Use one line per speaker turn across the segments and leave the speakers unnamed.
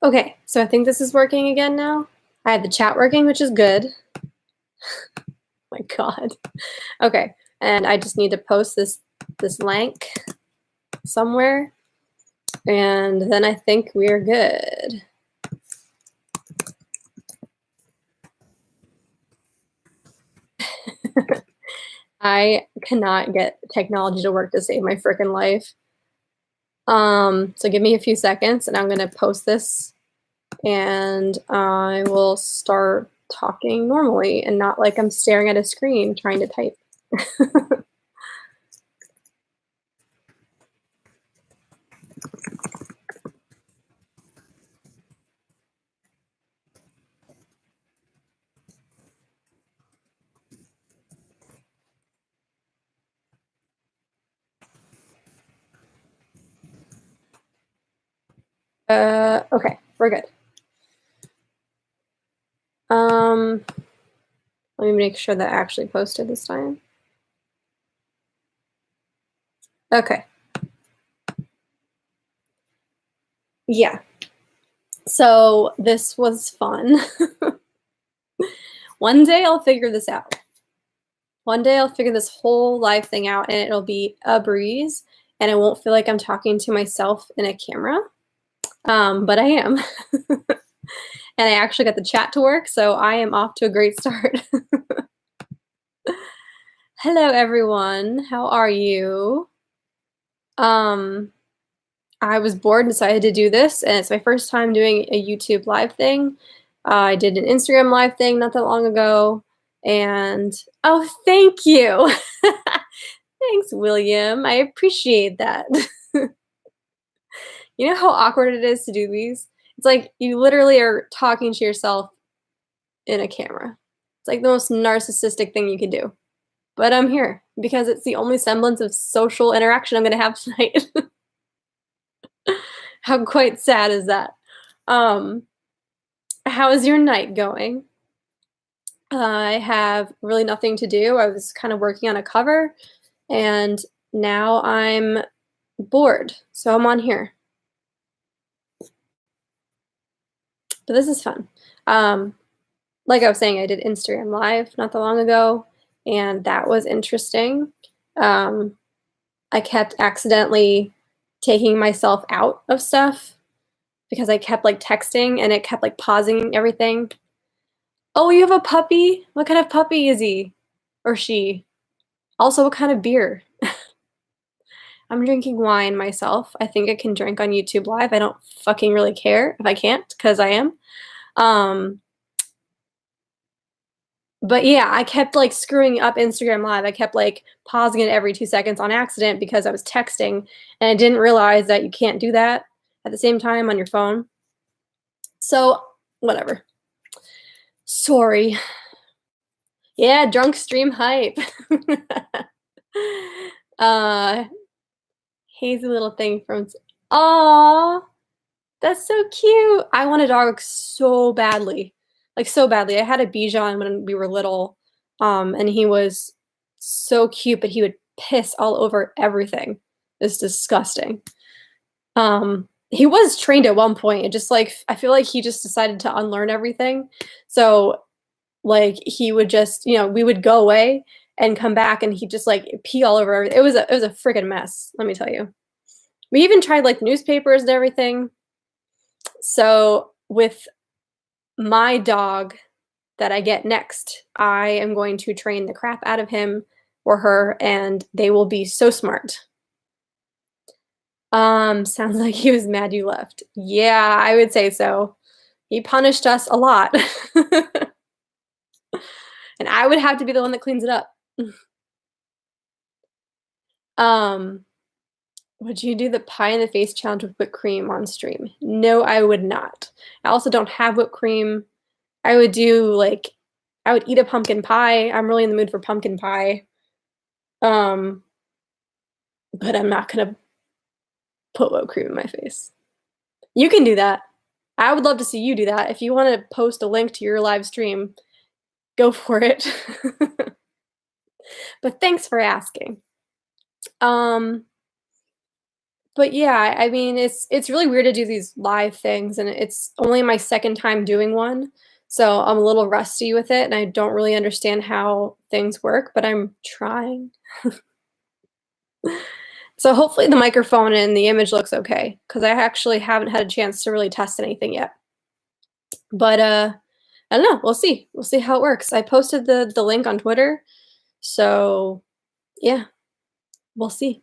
Okay, so I think this is working again now. I have the chat working, which is good. My God. Okay, and I just need to post this link somewhere, and then I think we're good. I cannot get technology to work to save my freaking life. So give me a few seconds, and I'm gonna post this, and I will start talking normally and not like I'm staring at a screen trying to type. Okay, we're good. Let me make sure that I actually posted this time. Okay. Yeah. So this was fun. One day I'll figure this out. One day I'll figure this whole live thing out and it'll be a breeze and I won't feel like I'm talking to myself in a camera. But I am. And I actually got the chat to work, so I am off to a great start. Hello, everyone. How are you? I was bored and decided to do this, and it's my first time doing a YouTube live thing. I did an Instagram live thing not that long ago, and oh, thank you. Thanks, William. I appreciate that. You know how awkward it is to do these? It's like you literally are talking to yourself in a camera. It's like the most narcissistic thing you can do. But I'm here because it's the only semblance of social interaction I'm going to have tonight. How quite sad is that? How is your night going? I have really nothing to do. I was kind of working on a cover and now I'm bored, so I'm on here. But this is fun. Like I was saying, I did Instagram Live not that long ago, and that was interesting. I kept accidentally taking myself out of stuff because I kept like texting and it kept like pausing everything. Oh, you have a puppy? What kind of puppy is he or she? Also, what kind of beer? I'm drinking wine myself. I think I can drink on YouTube Live. I don't fucking really care if I can't because I am. But yeah, I kept like screwing up Instagram Live. I kept like pausing it every 2 seconds on accident because I was texting and I didn't realize that you can't do that at the same time on your phone. So, whatever. Sorry. Yeah, drunk stream hype. uh Hazy little thing from Aw, that's so cute. I want a dog so badly. Like so badly. I had a Bichon when we were little. And he was so cute, but he would piss all over everything. It's disgusting. He was trained at one point. It just like I feel like he just decided to unlearn everything. So like he would just, we would go away and come back and he'd just like pee all over everything. It was a freaking mess, let me tell you. We even tried like newspapers and everything. So with my dog that I get next, I am going to train the crap out of him or her and they will be so smart. Sounds like he was mad you left. Yeah, I would say so. He punished us a lot. And I would have to be the one that cleans it up. Would you do the pie in the face challenge with whipped cream on stream? No, I would not. I also don't have whipped cream. I would do like I would eat a pumpkin pie. I'm really in the mood for pumpkin pie. But I'm not gonna put whipped cream in my face. You can do that. I would love to see you do that. If you want to post a link to your live stream, go for it. But thanks for asking. But yeah, I mean, it's really weird to do these live things, and it's only my second time doing one, so I'm a little rusty with it, and I don't really understand how things work, but I'm trying. So hopefully the microphone and the image looks okay, because I actually haven't had a chance to really test anything yet. But, I don't know, we'll see. We'll see how it works. I posted the link on Twitter, so yeah, we'll see.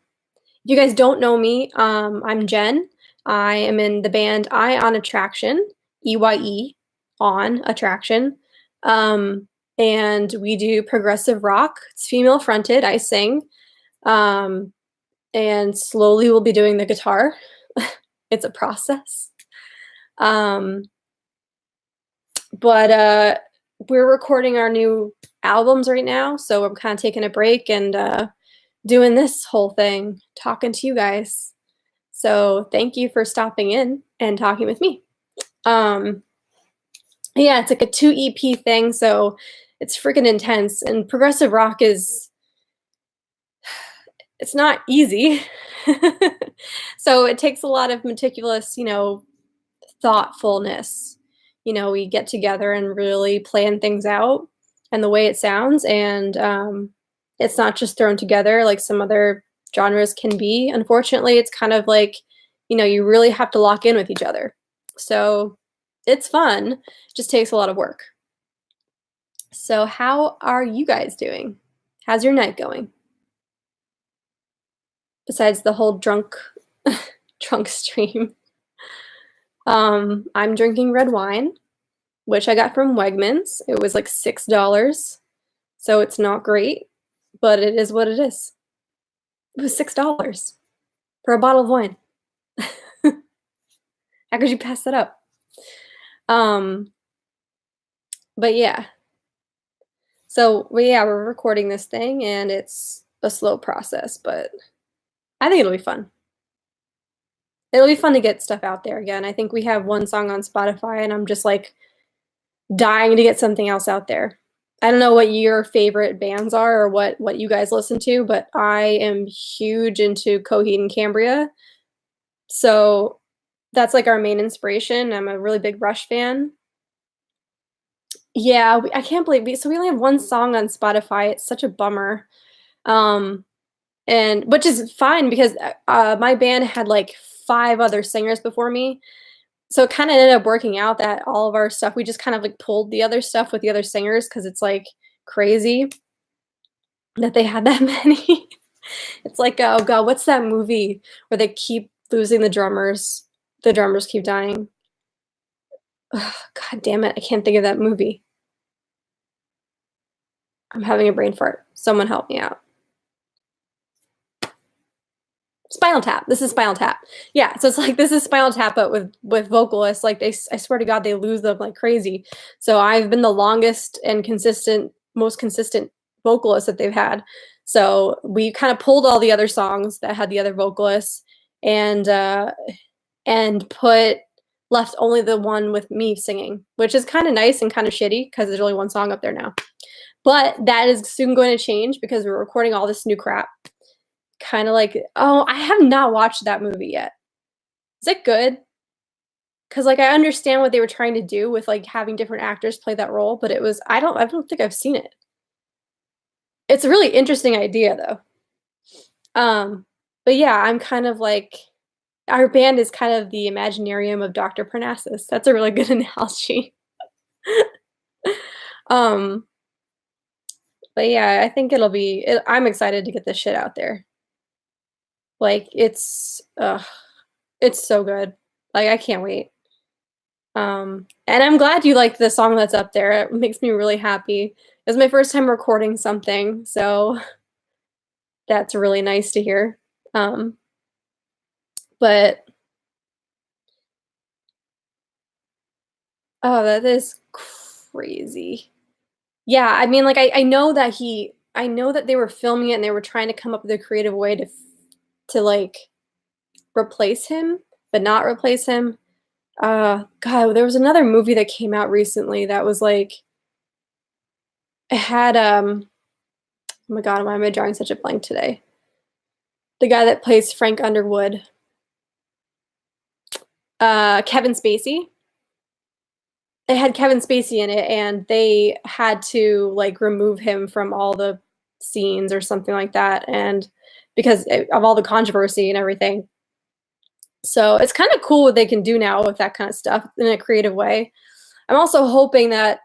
If you guys don't know me, I'm Jen. I am in the band Eye on Attraction, EYE, on Attraction. Um, and we do progressive rock. It's female fronted. I sing. Um, and slowly we'll be doing the guitar. It's a process. Um, but we're recording our new albums right now, so I'm kind of taking a break and doing this whole thing, talking to you guys. So thank you for stopping in and talking with me. Um, yeah, it's like a 2 EP thing, so it's freaking intense. And progressive rock is it's not easy. So it takes a lot of meticulous, thoughtfulness. We get together and really plan things out and the way it sounds, and it's not just thrown together like some other genres can be. Unfortunately, it's kind of like, you really have to lock in with each other. So it's fun, just takes a lot of work. So how are you guys doing? How's your night going? Besides the whole drunk stream. I'm drinking red wine, which I got from Wegmans. It was like $6, so it's not great, but it is what it is. It was $6 for a bottle of wine. How could you pass that up? Um, but yeah. So yeah, we're recording this thing, and it's a slow process, but I think it'll be fun. It'll be fun to get stuff out there again. I think we have one song on Spotify, and I'm just like dying to get something else out there. I don't know what your favorite bands are or what you guys listen to, but I am huge into Coheed and Cambria. So that's like our main inspiration. I'm a really big Rush fan. Yeah, I can't believe we only have one song on Spotify. It's such a bummer. Um, and which is fine because my band had like 5 other singers before me. So it kinda ended up working out that all of our stuff we just kind of, like, pulled the other stuff with the other singers because it's, like, crazy that they had that many. It's like, oh god, what's that movie where they keep losing the drummers? The drummers keep dying. Ugh, god damn it, I can't think of that movie. I'm having a brain fart. Someone help me out. Spinal Tap. This is Spinal Tap. Yeah, so it's like this is Spinal Tap, but with vocalists. Like I swear to God, they lose them like crazy. So I've been the longest and most consistent vocalist that they've had. So we kind of pulled all the other songs that had the other vocalists and put left only the one with me singing, which is kind of nice and kind of shitty because there's only one song up there now. But that is soon going to change because we're recording all this new crap. Kinda like oh, I have not watched that movie yet. Is it good? Because like, I understand what they were trying to do with, like, having different actors play that role, but it was I don't think I've seen it. It's a really interesting idea, though. But yeah, I'm kind of like our band is kind of the Imaginarium of Doctor Parnassus. That's a really good analogy. Um, but yeah, I think I'm excited to get this shit out there. Like, it's so good. Like, I can't wait. And I'm glad you like the song that's up there. It makes me really happy. It was my first time recording something, so that's really nice to hear. Um, but oh, that is crazy. Yeah, I mean, like I know that they were filming it and they were trying to come up with a creative way to like replace him, but not replace him. God, there was another movie that came out recently that was like it had oh my god, why am I drawing such a blank today? The guy that plays Frank Underwood. Kevin Spacey. It had Kevin Spacey in it, and they had to, like, remove him from all the scenes or something like that, and because of all the controversy and everything. So it's kind of cool what they can do now with that kind of stuff in a creative way. I'm also hoping that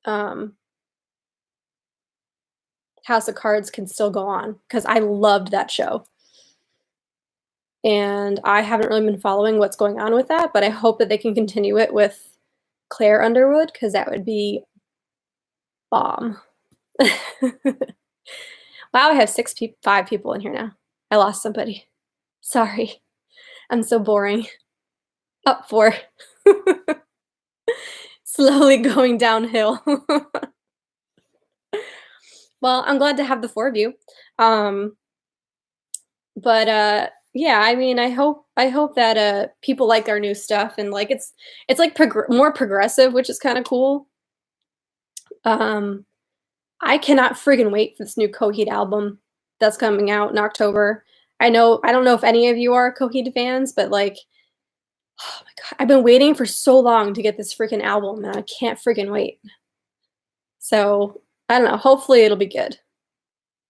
um, House of Cards can still go on because I loved that show. And I haven't really been following what's going on with that, but I hope that they can continue it with Claire Underwood because that would be bomb. Wow, I have 5 people in here now. I lost somebody. Sorry. I'm so boring. Up 4. Slowly going downhill. Well, I'm glad to have the 4 of you. Um, but, yeah, I mean, I hope that, people like our new stuff and, like, it's, like, more progressive, which is kinda cool. Um, I cannot friggin' wait for this new Coheed album that's coming out in October. I don't know if any of you are Coheed fans, but, like, oh my god, I've been waiting for so long to get this freaking album, and I can't friggin' wait. So, I don't know, hopefully it'll be good.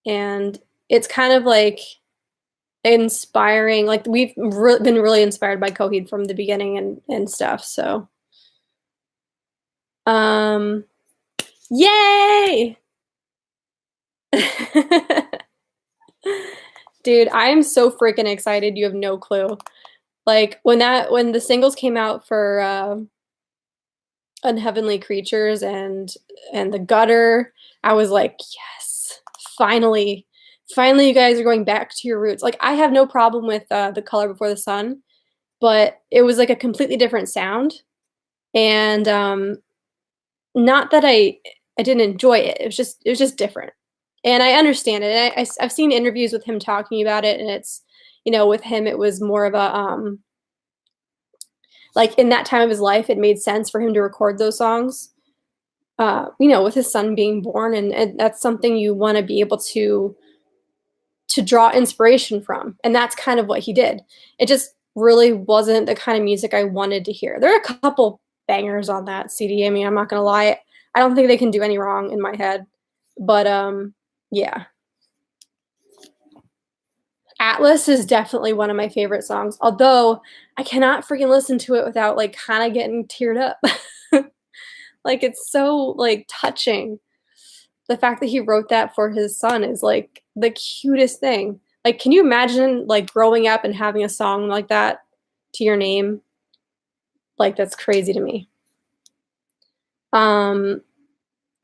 And it's kind of, like, inspiring, like, we've been really inspired by Coheed from the beginning and stuff, so um, yay! Dude, I am so freaking excited, you have no clue. Like, when the singles came out for, Unheavenly Creatures and The Gutter, I was like, "Yes, finally. Finally, you guys are going back to your roots." Like, I have no problem with, The Color Before the Sun, but it was, like, a completely different sound, and, not that I didn't enjoy it, it was just different, and I understand it, and I've seen interviews with him talking about it, and it's with him, it was more of a, like, in that time of his life, it made sense for him to record those songs, with his son being born, and that's something you wanna be able to draw inspiration from, and that's kind of what he did. It just really wasn't the kind of music I wanted to hear. There are a couple bangers on that CD, I mean, I'm not gonna lie, I don't think they can do any wrong in my head, but, yeah. Atlas is definitely one of my favorite songs, although I cannot freaking listen to it without, like, kinda getting teared up. Like, it's so, like, touching. The fact that he wrote that for his son is, like, the cutest thing. Like, can you imagine, like, growing up and having a song like that to your name? Like, that's crazy to me. Um,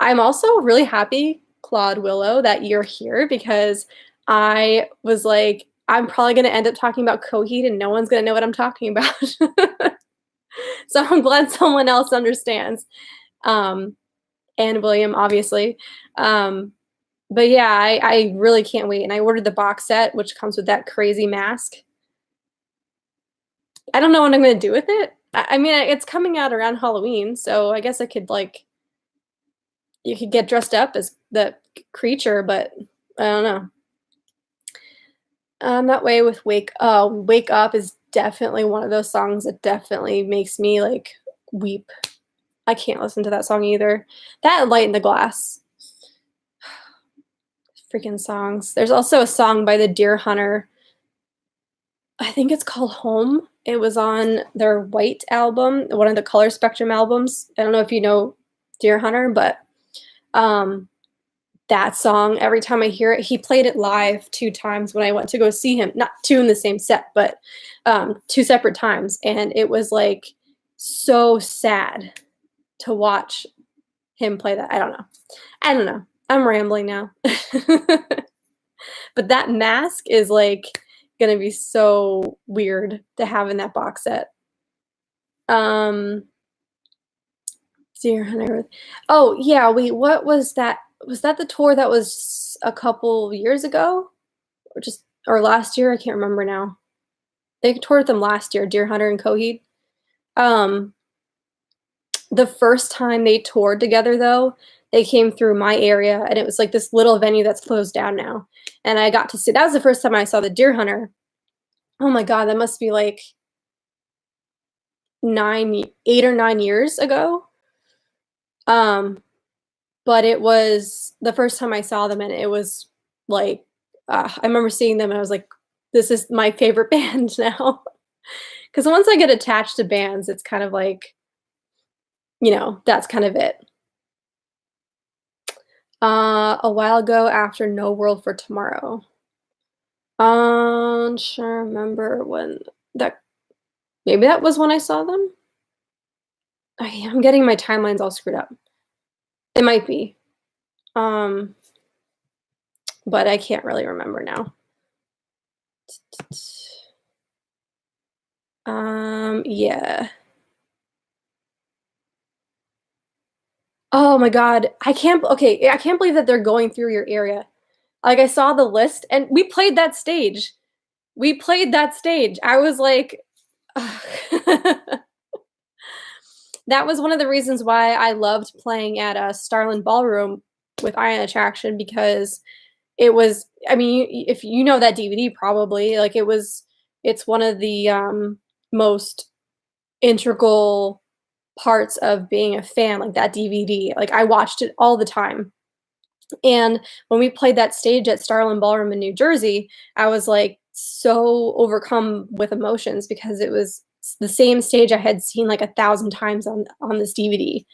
I'm also really happy, Claude Willow, that you're here because I was like, I'm probably gonna end up talking about Coheed and no one's gonna know what I'm talking about. So I'm glad someone else understands. Um, and William, obviously. Um, but yeah, I really can't wait. And I ordered the box set, which comes with that crazy mask. I don't know what I'm gonna do with it. I mean, it's coming out around Halloween, so I guess I could like you could get dressed up as the creature, but I don't know. That way with Wake Up is definitely one of those songs that definitely makes me like weep. I can't listen to that song either. That and Light in the Glass. Freaking songs. There's also a song by the Deer Hunter. I think it's called Home. It was on their White album, one of the Color Spectrum albums. I don't know if you know Deer Hunter, but um, that song, every time I hear it, he played it live 2 times when I went to go see him. Not 2 in the same set, but 2 separate times, and it was, like, so sad to watch him play that. I don't know. I don't know. I'm rambling now. But that mask is, like, gonna be so weird to have in that box set. Um, Deer Hunter. Oh, yeah, wait, what was that? Was that the tour that was a couple years ago? Or last year? I can't remember now. They toured with them last year, Deer Hunter and Coheed. Um, the first time they toured together, though, they came through my area, and it was, like, this little venue that's closed down now, and I got to see that was the first time I saw the Deer Hunter. Oh my god, that must be, like 8 or 9 years ago. But it was the first time I saw them, and it was like, I remember seeing them and I was like, "This is my favorite band now." Because once I get attached to bands, it's kind of like, that's kind of it. A while ago after No World for Tomorrow. Sure remember when that maybe that was when I saw them? I'm getting my timelines all screwed up. It might be. Um, but I can't really remember now. Yeah. Oh my god. I can't believe that they're going through your area. Like, I saw the list and we played that stage. We played that stage. I was like, that was one of the reasons why I loved playing at, Starland Ballroom with Ion Attraction because it was I mean, if you know that DVD probably, like, it's one of the, most integral parts of being a fan, like, that DVD. Like, I watched it all the time. And when we played that stage at Starland Ballroom in New Jersey, I was, like, so overcome with emotions because it was the same stage I had seen, like, 1,000 times on this DVD.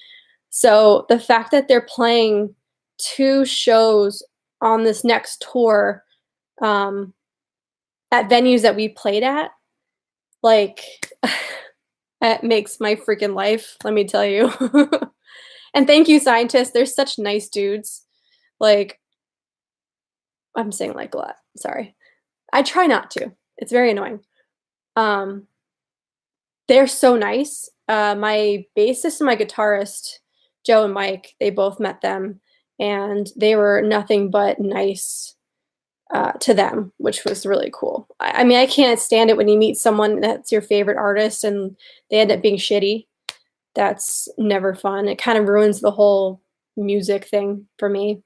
So, the fact that they're playing 2 shows on this next tour, um, at venues that we played at, like, it makes my freaking life, let me tell you. And thank you, scientists, they're such nice dudes. Like, I'm saying, like, a lot, sorry. I try not to. It's very annoying. Um, they're so nice. My bassist and my guitarist, Joe and Mike, they both met them, and they were nothing but nice, to them, which was really cool. I mean, I can't stand it when you meet someone that's your favorite artist and they end up being shitty. That's never fun. It kind of ruins the whole music thing for me.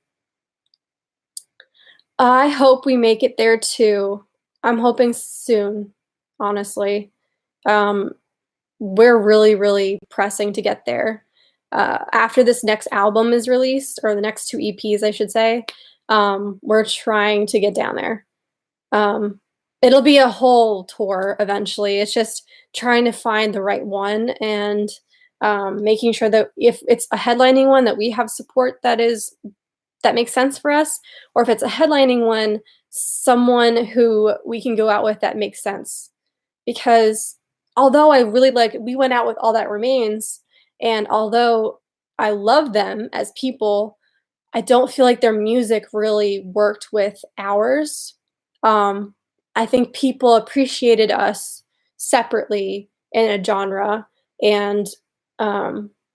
I hope we make it there too. I'm hoping soon, honestly. Um, we're really, really pressing to get there. After this next album is released, or the next 2 EPs, I should say, we're trying to get down there. Um, it'll be a whole tour eventually. It's just trying to find the right one and making sure that if it's a headlining one that we have support that makes sense for us, or if it's a headlining one, someone who we can go out with that makes sense. Because although I really like we went out with All That Remains, and although I love them as people, I don't feel like their music really worked with ours. Um, I think people appreciated us separately in a genre, and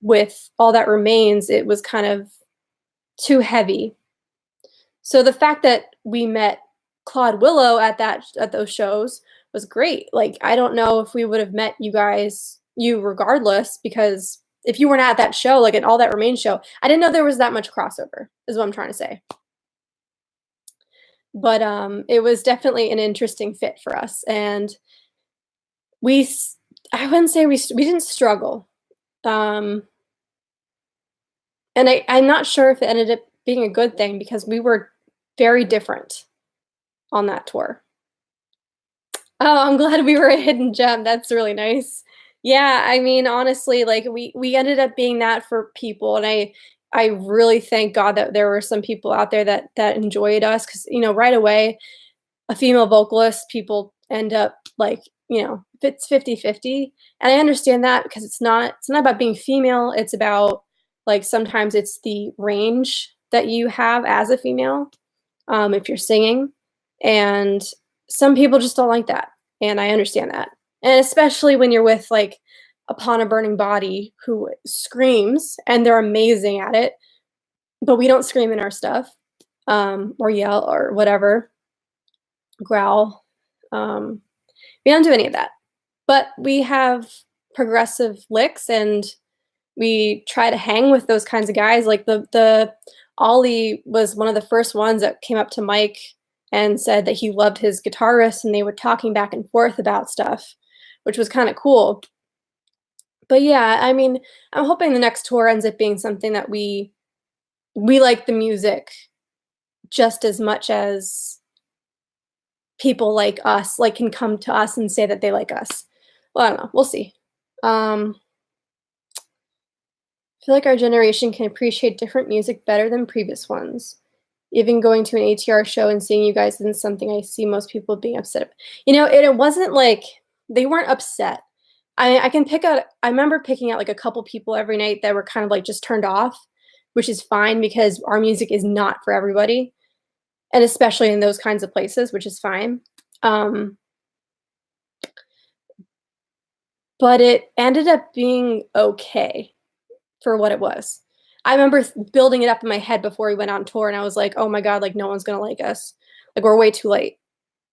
with All That Remains, it was kind of too heavy. So the fact that we met Claude Willow at those shows was great. Like, I don't know if we would have met you regardless, because if you weren't at that show, like an All That Remains show, I didn't know there was that much crossover, is what I'm trying to say. But it was definitely an interesting fit for us, and we s- I wouldn't say we didn't struggle. Um, and I'm not sure if it ended up being a good thing because we were very different on that tour. Oh, I'm glad we were a hidden gem, that's really nice. Yeah, I mean, honestly, like, we ended up being that for people, and I really thank God that there were some people out there that enjoyed us, because right away, a female vocalist, people end up, like, if it's 50-50, and I understand that because it's not about being female, it's about, like, sometimes it's the range that you have as a female, if you're singing, and some people just don't like that, and I understand that, and especially when you're with, like, Upon a Burning Body, who screams, and they're amazing at it, but we don't scream in our stuff, or yell or whatever, growl, we don't do any of that, but we have progressive licks, and we try to hang with those kinds of guys. Like, the Ollie was one of the first ones that came up to Mike and said that he loved his guitarist, and they were talking back and forth about stuff, which was kind of cool. But yeah, I mean, I'm hoping the next tour ends up being something that we like the music just as much as people like us, like, can come to us and say that they like us. Well, I don't know, we'll see. I feel like our generation can appreciate different music better than previous ones. Even going to an ATR show and seeing you guys isn't something I see most people being upset about. It wasn't like they weren't upset. I can pick out I remember picking out, like, a couple people every night that were kind of, like, just turned off, which is fine because our music is not for everybody, and especially in those kinds of places, which is fine. Um, but it ended up being okay for what it was. I remember building it up in my head before we went on tour, and I was like, "Oh my god, like, no one's gonna like us. Like, we're way too late."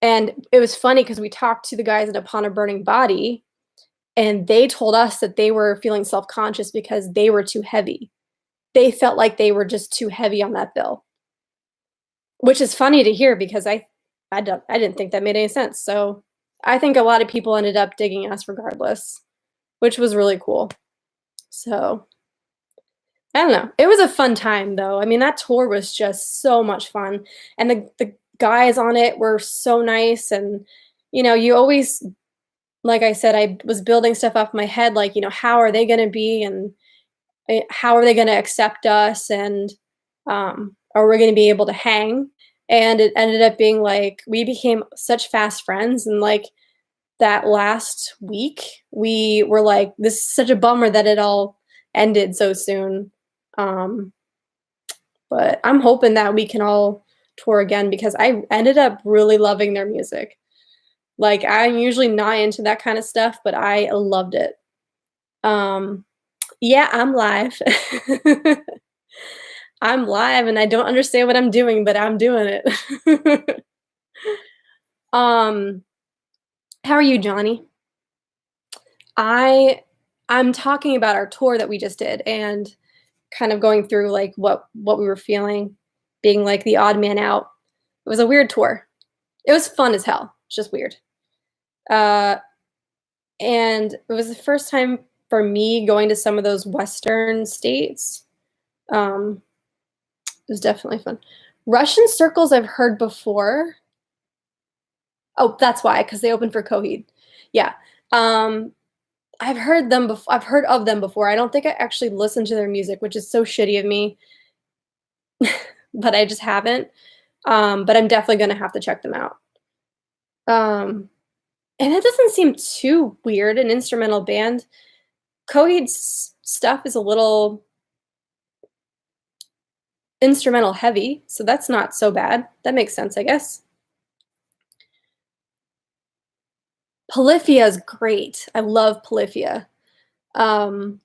And it was funny because we talked to the guys at Upon a Burning Body, and they told us that they were feeling self-conscious because they were too heavy. They felt like they were just too heavy on that bill, which is funny to hear because I didn't think that made any sense. So, I think a lot of people ended up digging us regardless, which was really cool. So, I don't know. It was a fun time though. I mean, that tour was just so much fun, and the guys on it were so nice, and, you always like I said, I was building stuff up in my head, like, how are they gonna be, and, how are they gonna accept us, and, are we gonna be able to hang? And it ended up being like, we became such fast friends, and, like, that last week, we were like, "This is such a bummer that it all ended so soon." Um, but I'm hoping that we can all tour again because I ended up really loving their music. Like, I'm usually not into that kinda stuff, but I loved it. Um, yeah, I'm live. I'm live, and I don't understand what I'm doing, but I'm doing it. Um, how are you, Johnny? I I'm talking about our tour that we just did and kind of going through, like, what we were feeling, being, like, the odd man out. It was a weird tour. It was fun as hell, it's just weird. Uh, and it was the first time for me going to some of those Western states. Um, it was definitely fun. Russian circles I've heard before. Oh, that's why, because they opened for Coheed. Yeah. Um, I've heard of them before. I don't think I actually listened to their music, which is so shitty of me, but I just haven't. But I'm definitely gonna have to check them out. Um, and it doesn't seem too weird, an instrumental band. Coheed's stuff is a little instrumental heavy, so that's not so bad. That makes sense, I guess. Polyphia is great. I love Polyphia. Um,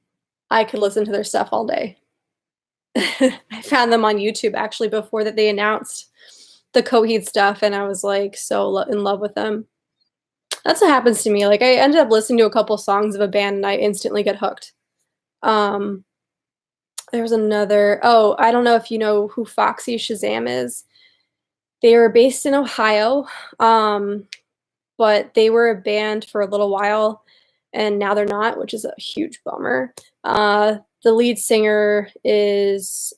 I could listen to their stuff all day. I found them on YouTube actually before that they announced the Coheed stuff, and I was like so in love with them. That's what happens to me. Like I ended up listening to a couple songs of a band, and I instantly get hooked. Um, there's another. Oh, I don't know if you know who Foxy Shazam is. They were based in Ohio, but they were a band for a little while, and now they're not, which is a huge bummer. The lead singer is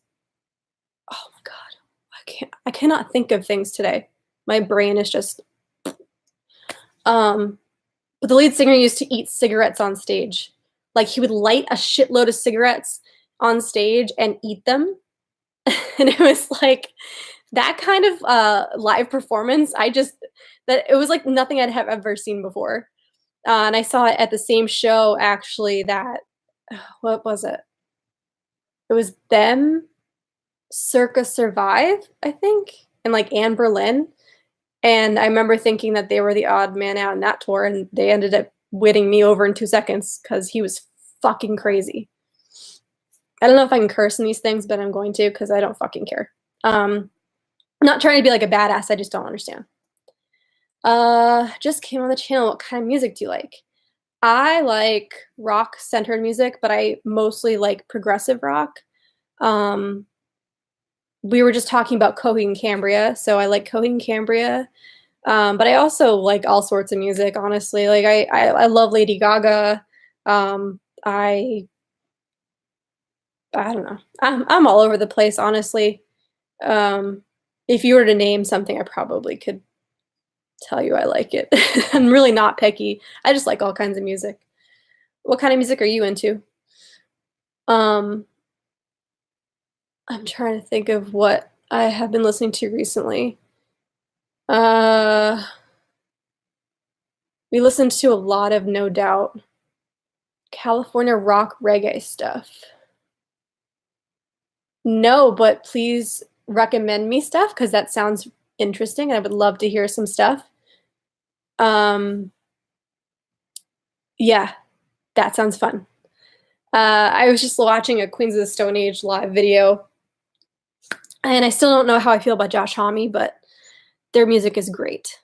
oh my god, I cannot think of things today. My brain is just um but the lead singer used to eat cigarettes on stage. Like he would light a shitload of cigarettes on stage and eat them. And it was like that kind of live performance. That it was like nothing I'd have ever seen before. And I saw it at the same show actually that what was it? It was them, Circa Survive, I think, and like Anne Berlin. And I remember thinking that they were the odd man out in that tour, and they ended up winning me over in 2 seconds because he was fucking crazy. I don't know if I can curse in these things, but I'm going to because I don't fucking care. I'm not trying to be like a badass, I just don't understand. Just came on the channel. What kind of music do you like? I like rock-centered music, but I mostly like progressive rock. Um, we were just talking about Coheed and Cambria, so I like Coheed and Cambria. But I also like all sorts of music, honestly. Like I love Lady Gaga. I I don't know. I'm all over the place, honestly. Um, if you were to name something, I probably could tell you I like it. I'm really not picky. I just like all kinds of music. What kind of music are you into? Um, I'm trying to think of what I have been listening to recently. Uh, we listened to a lot of No Doubt, California rock reggae stuff. No, but please recommend me stuff because that sounds interesting and I would love to hear some stuff. Um, yeah, that sounds fun. I was just watching a Queens of the Stone Age live video, and I still don't know how I feel about Josh Homme, but their music is great.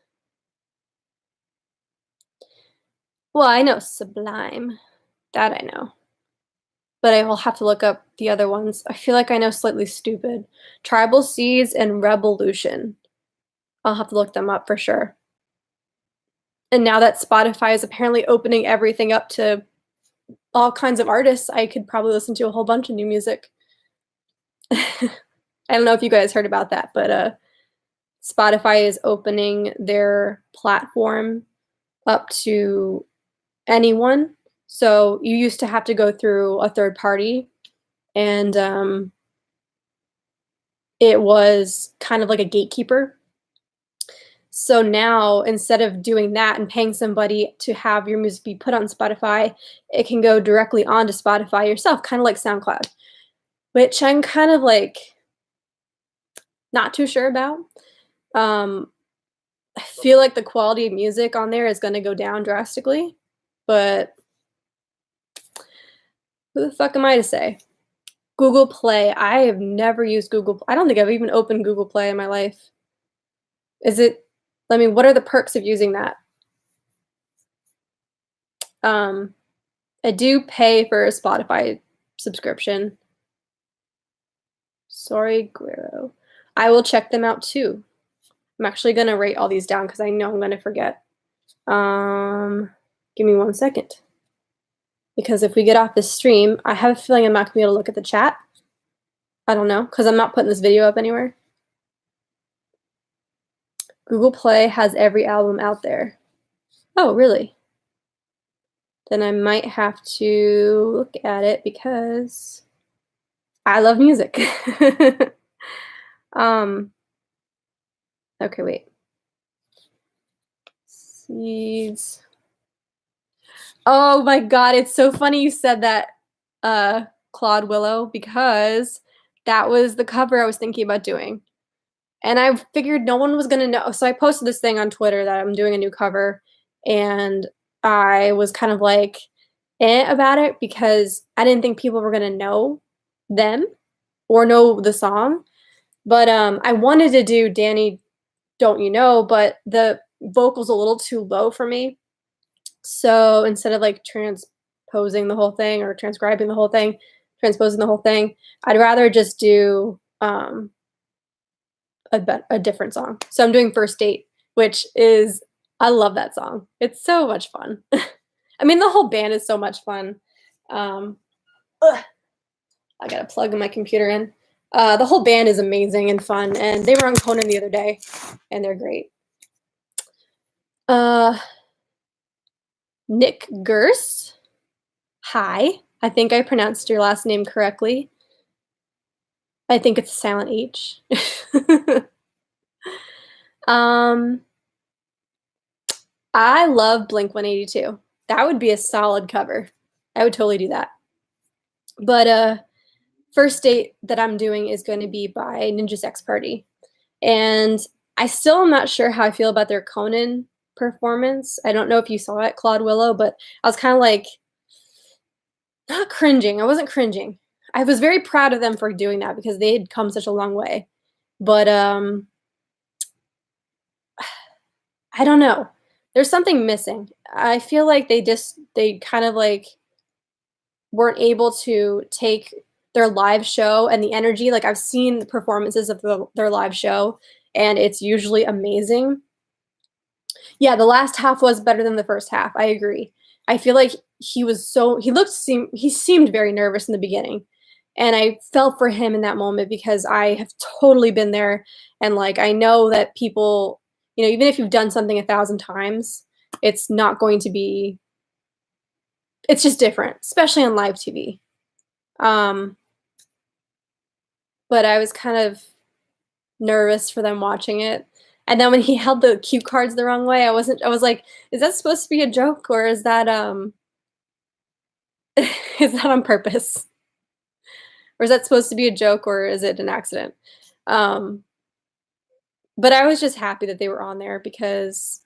Well, I know Sublime. That I know. But I will have to look up the other ones. I feel like I know Slightly Stupid. Tribal Seeds and Revolution. I'll have to look them up for sure. And now that Spotify is apparently opening everything up to all kinds of artists, I could probably listen to a whole bunch of new music. I don't know if you guys heard about that, but Spotify is opening their platform up to anyone. So you used to have to go through a third party, and it was kind of like a gatekeeper. So now, instead of doing that and paying somebody to have your music be put on Spotify, it can go directly onto Spotify yourself, kind of like SoundCloud, which I'm kind of like not too sure about. I feel like the quality of music on there is going to go down drastically, but who the fuck am I to say? Google Play. I have never used Google. I don't think I've even opened Google Play in my life. Is it? I mean, what are the perks of using that? Um, I do pay for a Spotify subscription. Sorry, Guero. I will check them out too. I'm actually gonna write all these down because I know I'm gonna forget. Give me 1 second. Because if we get off this stream, I have a feeling I'm not gonna be able to look at the chat. I don't know, because I'm not putting this video up anywhere. Google Play has every album out there. Oh, really? Then I might have to look at it because I love music. Okay, wait. Seeds. Oh my god, it's so funny you said that, Claude Willow, because that was the cover I was thinking about doing. And I figured no one was gonna know. So I posted this thing on Twitter that I'm doing a new cover, and I was kind of like about it because I didn't think people were gonna know them or know the song. But I wanted to do Danny Don't You Know, but the vocal's a little too low for me. So instead of like transposing the whole thing or transcribing the whole thing, transposing the whole thing, I'd rather just do a different song. So I'm doing First Date, which is I love that song. It's so much fun. I mean, the whole band is so much fun. I gotta plug my computer in. The whole band is amazing and fun, and they were on Conan the other day, and they're great. Nick Gers. Hi. I think I pronounced your last name correctly. I think it's a silent H. I love Blink-182. That would be a solid cover. I would totally do that. But First Date that I'm doing is going to be by Ninja Sex Party. And I still am not sure how I feel about their Conan performance. I don't know if you saw it, Claude Willow, but I was kind of like, not cringing. I wasn't cringing. I was very proud of them for doing that because they had come such a long way. But I don't know. There's something missing. I feel like they kind of like weren't able to take their live show and the energy. Like I've seen the performances of their live show, and it's usually amazing. Yeah, the last half was better than the first half. I agree. I feel like he seemed very nervous in the beginning, and I felt for him in that moment because I have totally been there, and, like, I know that people, even if you've done something 1,000 times, it's not going to be it's just different, especially on live TV. Um, but I was kind of nervous for them watching it, and then when he held the cue cards the wrong way, I was like, "Is that supposed to be a joke, or is that, is that on purpose? Or is that supposed to be a joke, or is it an accident?" Um, but I was just happy that they were on there because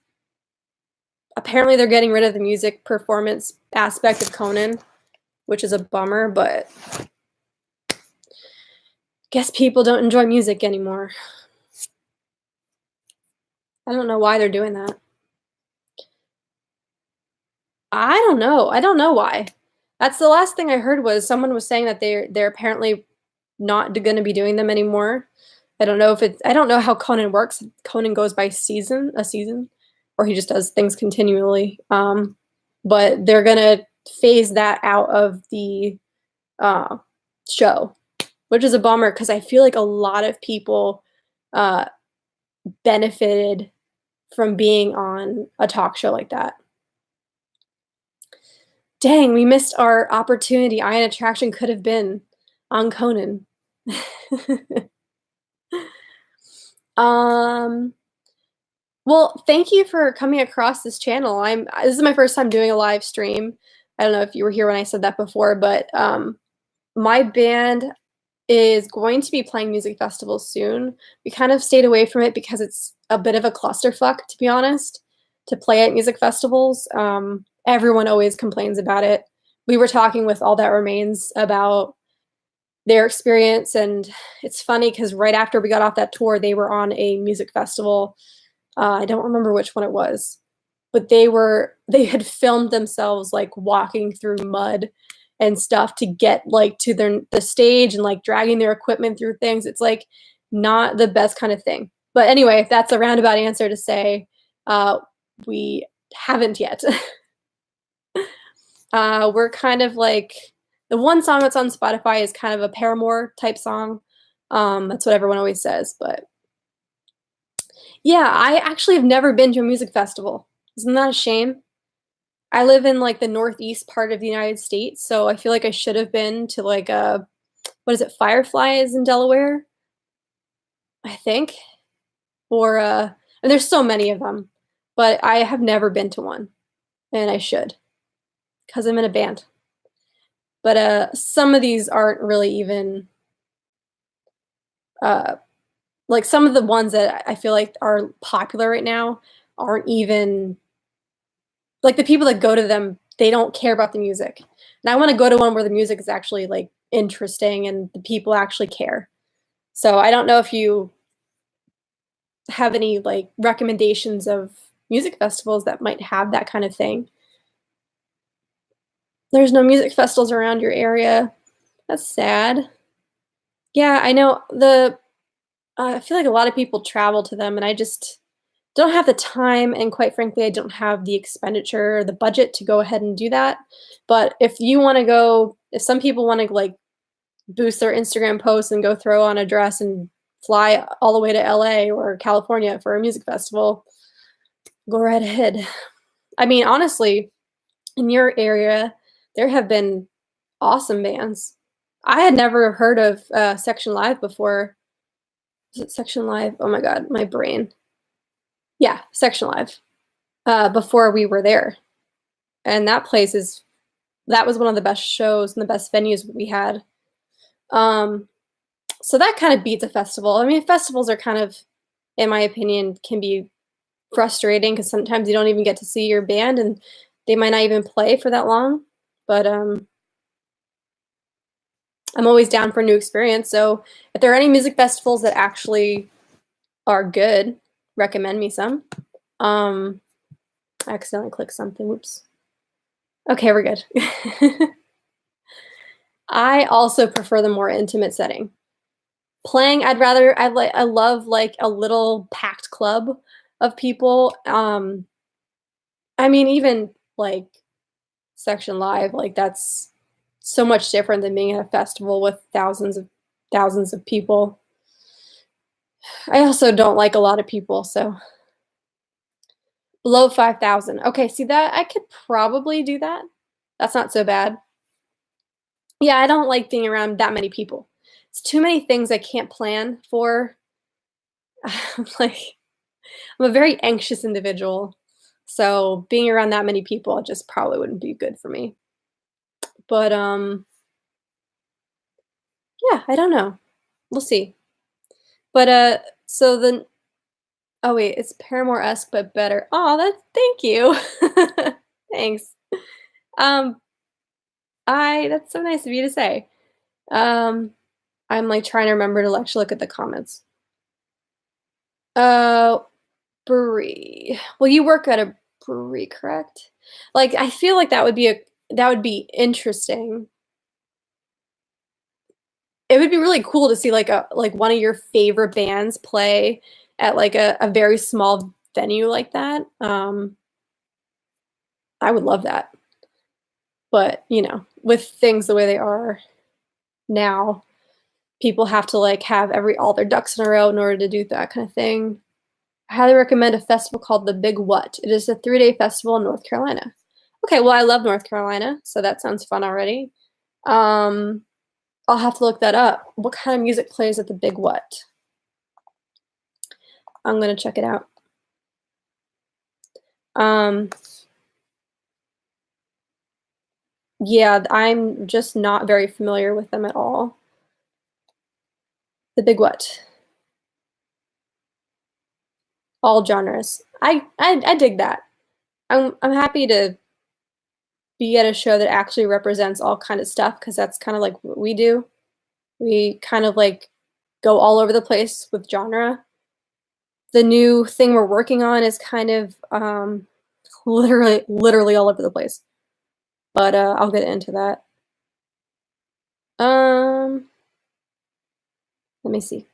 apparently they're getting rid of the music performance aspect of Conan, which is a bummer, but guess people don't enjoy music anymore. I don't know why they're doing that. I don't know. I don't know why. That's the last thing I heard was someone was saying that they're apparently not gonna be doing them anymore. I don't know how Conan works. Conan goes by season, or he just does things continually. But they're gonna phase that out of the uh, show, which is a bummer because I feel like a lot of people uh, benefited from being on a talk show like that. Dang, we missed our opportunity. Iron Attraction could have been on Conan. um, well, thank you for coming across this channel. This is my first time doing a live stream. I don't know if you were here when I said that before, but my band is going to be playing music festivals soon. We kind of stayed away from it because it's a bit of a clusterfuck, to be honest, to play at music festivals. Everyone always complains about it. We were talking with All That Remains about their experience, and it's funny because right after we got off that tour, they were on a music festival. I don't remember which one it was, but they had filmed themselves like walking through mud and stuff to get like to the stage and like dragging their equipment through things. It's like not the best kind of thing. But anyway, that's a roundabout answer to say we haven't yet. We're kind of like the one song that's on Spotify is kind of a Paramore type song. That's what everyone always says, but yeah, I actually have never been to a music festival. Isn't that a shame? I live in like the northeast part of the United States, so I feel like I should have been to like a what is it, Fireflies in Delaware, I think, or and there's so many of them, but I have never been to one, and I should, because I'm in a band. But some of these aren't really even uh, like some of the ones that I feel like are popular right now aren't even like the people that go to them, they don't care about the music. And I want to go to one where the music is actually like interesting and the people actually care. So I don't know if you have any like recommendations of music festivals that might have that kind of thing. There's no music festivals around your area. That's sad. Yeah, I know I feel like a lot of people travel to them and I just don't have the time, and quite frankly, I don't have the expenditure or the budget to go ahead and do that. But if some people want to like boost their Instagram posts and go throw on a dress and fly all the way to LA or California for a music festival, go right ahead. I mean, honestly, in your area, there have been awesome bands. I had never heard of Section Live before. Is it Section Live? Oh my God, my brain. Yeah, Section Live. Before we were there, and that was one of the best shows and the best venues we had. Um, so that kind of beats a festival. I mean, festivals are kind of, in my opinion, can be frustrating because sometimes you don't even get to see your band and they might not even play for that long. But I'm always down for a new experience. So if there are any music festivals that actually are good, recommend me some. I accidentally clicked something. Whoops. Okay, we're good. I also prefer the more intimate setting. Playing, I love like a little packed club of people. I mean, even like section live. Like that's so much different than being at a festival with thousands of people. I also don't like a lot of people, so below 5,000. Okay, see that I could probably do that. That's not so bad. Yeah, I don't like being around that many people. It's too many things I can't plan for. Like, I'm a very anxious individual, so being around that many people just probably wouldn't be good for me. But, yeah, I don't know. We'll see. But, so then oh, wait, it's Paramore-esque, but better. Oh, that's thank you. Thanks. Um, I that's so nice of you to say. Um, I'm, like, trying to remember to actually look at the comments. Uh, brewery. Well, you work at a brewery, correct? Like, I feel like that would be interesting. It would be really cool to see, like, one of your favorite bands play at, like, a very small venue like that. I would love that. But, you know, with things the way they are now, people have to, like, have every all their ducks in a row in order to do that kinda thing. I highly recommend a festival called The Big What. It is a 3-day festival in North Carolina. Okay, well, I love North Carolina, so that sounds fun already. Um, I'll have to look that up. What kind of music plays at The Big What? I'm gonna check it out. Um, yeah, I'm just not very familiar with them at all. The Big What? All genres. I dig that. I'm happy to be at a show that actually represents all kind of stuff because that's kind of like what we do. We kind of like go all over the place with genre. The new thing we're working on is kind of literally all over the place. But I'll get into that. Um, let me see.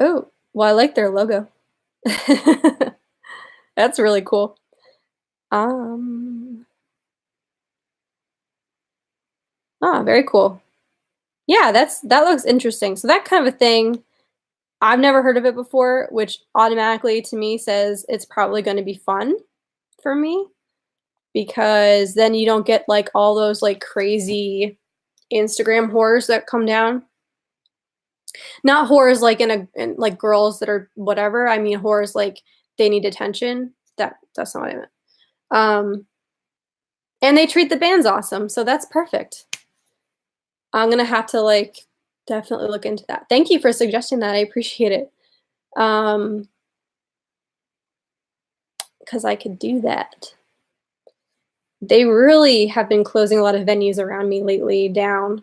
Oh, well, I like their logo. That's really cool. Um, very cool. Yeah, that looks interesting. So that kind of a thing, I've never heard of it before, which automatically to me says it's probably going to be fun for me because then you don't get like all those like crazy Instagram horrors that come down. Not horrors like in like girls that are whatever. I mean horrors like they need attention. That's not what I meant. Um, and they treat the bands awesome, so that's perfect. I'm gonna have to like definitely look into that. Thank you for suggesting that. I appreciate it. Um, because I could do that. They really have been closing a lot of venues around me lately down,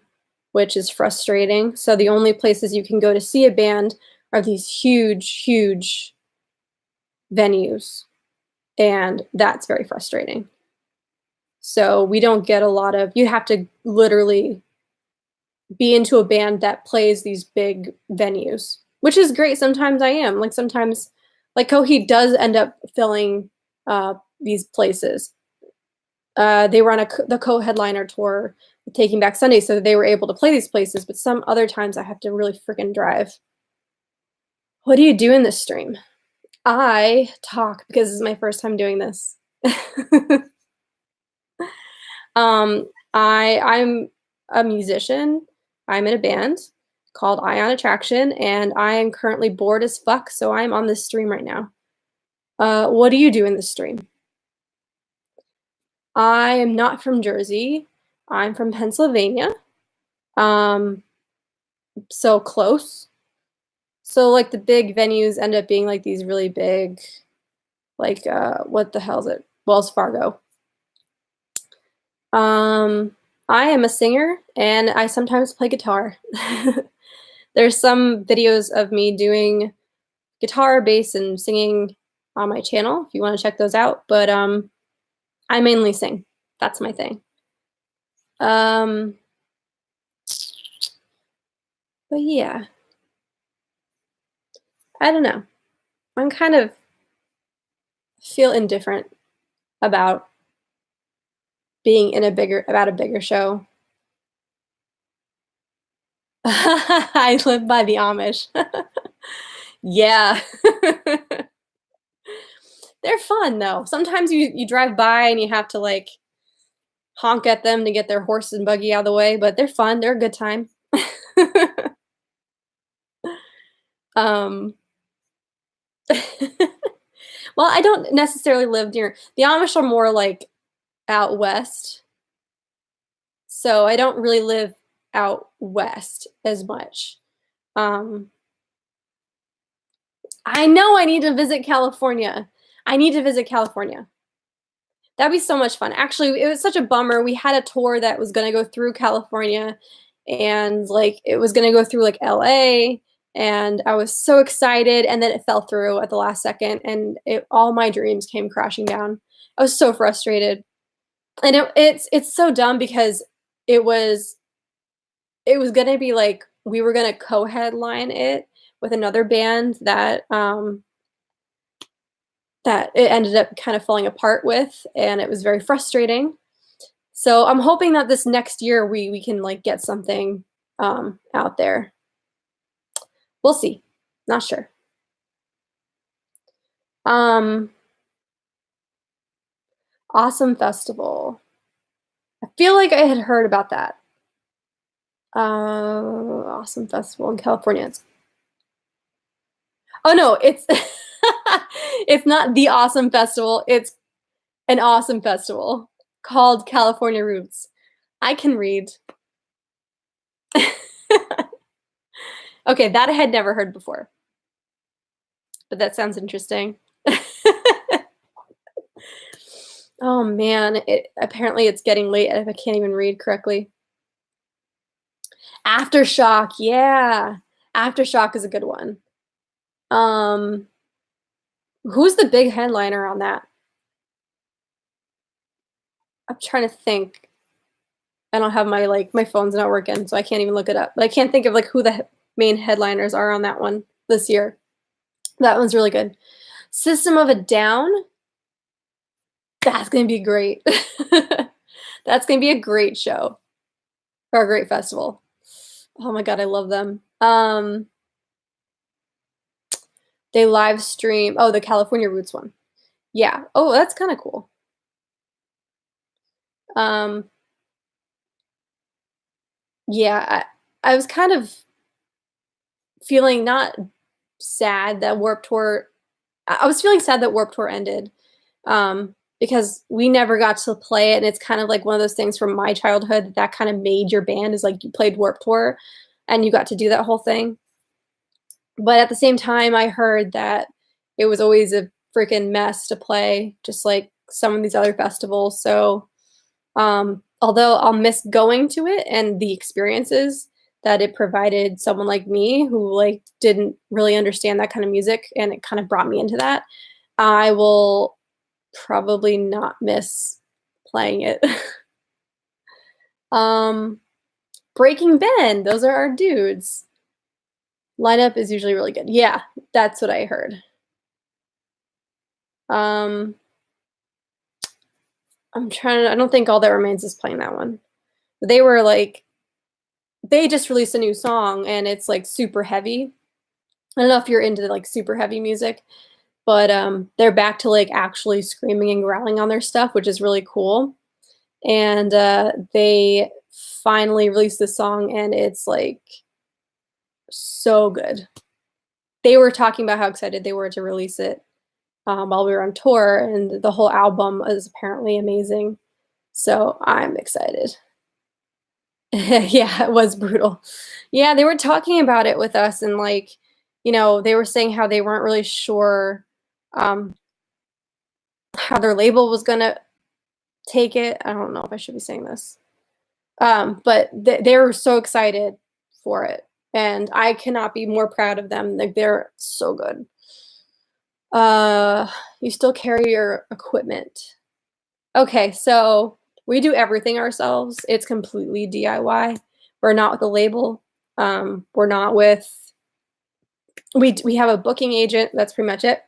which is frustrating. So the only places you can go to see a band are these huge venues, and that's very frustrating. So we don't get a lot of you have to literally be into a band that plays these big venues, which is great. Sometimes I am. Like sometimes like Coheed does end up filling these places. They were on the co-headliner tour with Taking Back Sunday, so they were able to play these places, but some other times I have to really freaking drive. What do you do in this stream? I talk because this is my first time doing this. I'm a musician. I'm in a band called Ion Attraction, and I am currently bored as fuck, so I'm on this stream right now. What do you do in this stream? I am not from Jersey. I'm from Pennsylvania. Um, so close. So like the big venues end up being like these really big, like what the hell is it? Wells Fargo. Um, I am a singer and I sometimes play guitar. There's some videos of me doing guitar, bass, and singing on my channel if you want to check those out. But I mainly sing. That's my thing. Um, but yeah, I don't know. I'm kind of feel indifferent about being in about a bigger show. I live by the Amish. Yeah. They're fun though. Sometimes you drive by and you have to like honk at them to get their horse and buggy out of the way, but they're fun. They're a good time. Um, well, I don't necessarily live near the Amish are more like out west, so I don't really live out west as much. Um, I know I need to visit California. I need to visit California. That'd be so much fun. Actually, it was such a bummer. We had a tour that was gonna go through California and like it was gonna go through like LA and I was so excited and then it fell through at the last second and all my dreams came crashing down. I was so frustrated. And it's so dumb because it was it was gonna be like we were gonna co-headline it with another band that it ended up kind of falling apart with, and it was very frustrating. So I'm hoping that this next year we can like get something out there. We'll see. Not sure. Um, Awesome Festival. I feel like I had heard about that. Awesome Festival in California. Oh no, it's it's not the Awesome Festival. It's an awesome festival called California Roots. I can read. Okay, that I had never heard before, but that sounds interesting. Oh man, apparently it's getting late if I can't even read correctly. Aftershock, yeah. Aftershock is a good one. Um, who's the big headliner on that? I'm trying to think. I don't have my phone's not working, so I can't even look it up. But I can't think of like who the main headliners are on that one this year. That one's really good. System of a Down. That's gonna be great. That's gonna be a great show or a great festival. Oh my god, I love them. They live stream. Oh, the California Roots one. Yeah. Oh, that's kind of cool. Um, yeah, I was kind of feeling not sad that Warp Tour. I was feeling sad that Warp Tour ended, because we never got to play it, and it's kind of like one of those things from my childhood that kind of made your band is like you played Warp Tour, and you got to do that whole thing. But at the same time, I heard that it was always a freaking mess to play, just like some of these other festivals. So, although I'll miss going to it and the experiences that it provided someone like me who like didn't really understand that kind of music and it kind of brought me into that, I will probably not miss playing it. um, Breaking Ben, those are our dudes. Lineup is usually really good. Yeah, that's what I heard. Um, I don't think All That Remains is playing that one. They were like, they just released a new song and it's like super heavy. I don't know if you're into like super heavy music, but they're back to like actually screaming and growling on their stuff, which is really cool. And they finally released this song and it's like so good. They were talking about how excited they were to release it while we were on tour, and the whole album is apparently amazing. So I'm excited. Yeah, it was brutal. Yeah, they were talking about it with us, and like, they were saying how they weren't really sure um, how their label was gonna take it. I don't know if I should be saying this, but they were so excited for it, and I cannot be more proud of them. Like they're so good. You still carry your equipment. Okay, so we do everything ourselves. It's completely DIY. We're not with a label. We're not with we have a booking agent. That's pretty much it.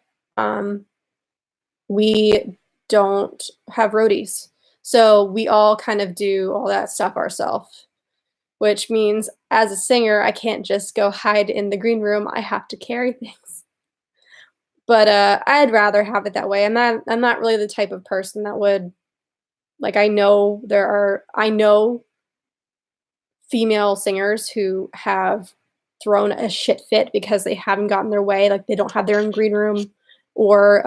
We don't have roadies. So we all kind of do all that stuff ourselves, which means as a singer, I can't just go hide in the green room. I have to carry things. But I'd rather have it that way. I'm not really the type of person that would like I know female singers who have thrown a shit fit because they haven't gotten their way, like they don't have their own green room or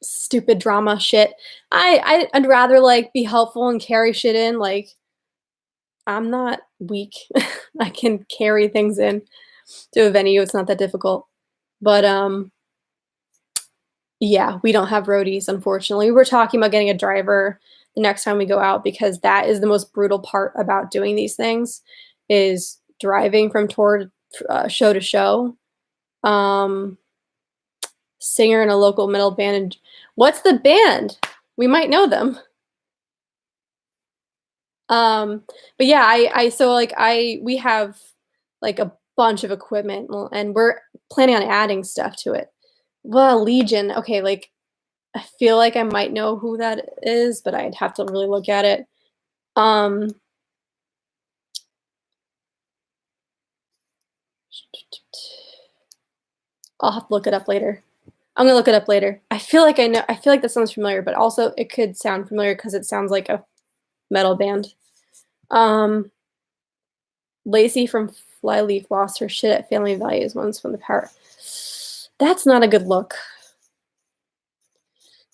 stupid drama shit. I'd rather like be helpful and carry shit in. Like I'm not weak. I can carry things in to a venue. It's not that difficult. But yeah, we don't have roadies, unfortunately. We're talking about getting a driver the next time we go out because that is the most brutal part about doing these things is driving from tour show to show. Um, singer in a local metal band. And what's the band? We might know them. Um, but yeah, we have like a bunch of equipment and we're planning on adding stuff to it. Well, Legion, okay, like I feel like I might know who that is, but I'd have to really look at it. Um, I'll have to look it up later. I'm gonna look it up later. I feel like I know. I feel like that sounds familiar, but also it could sound familiar because it sounds like a metal band. Um, Lacey from Flyleaf lost her shit at Family Values once from the power. That's not a good look.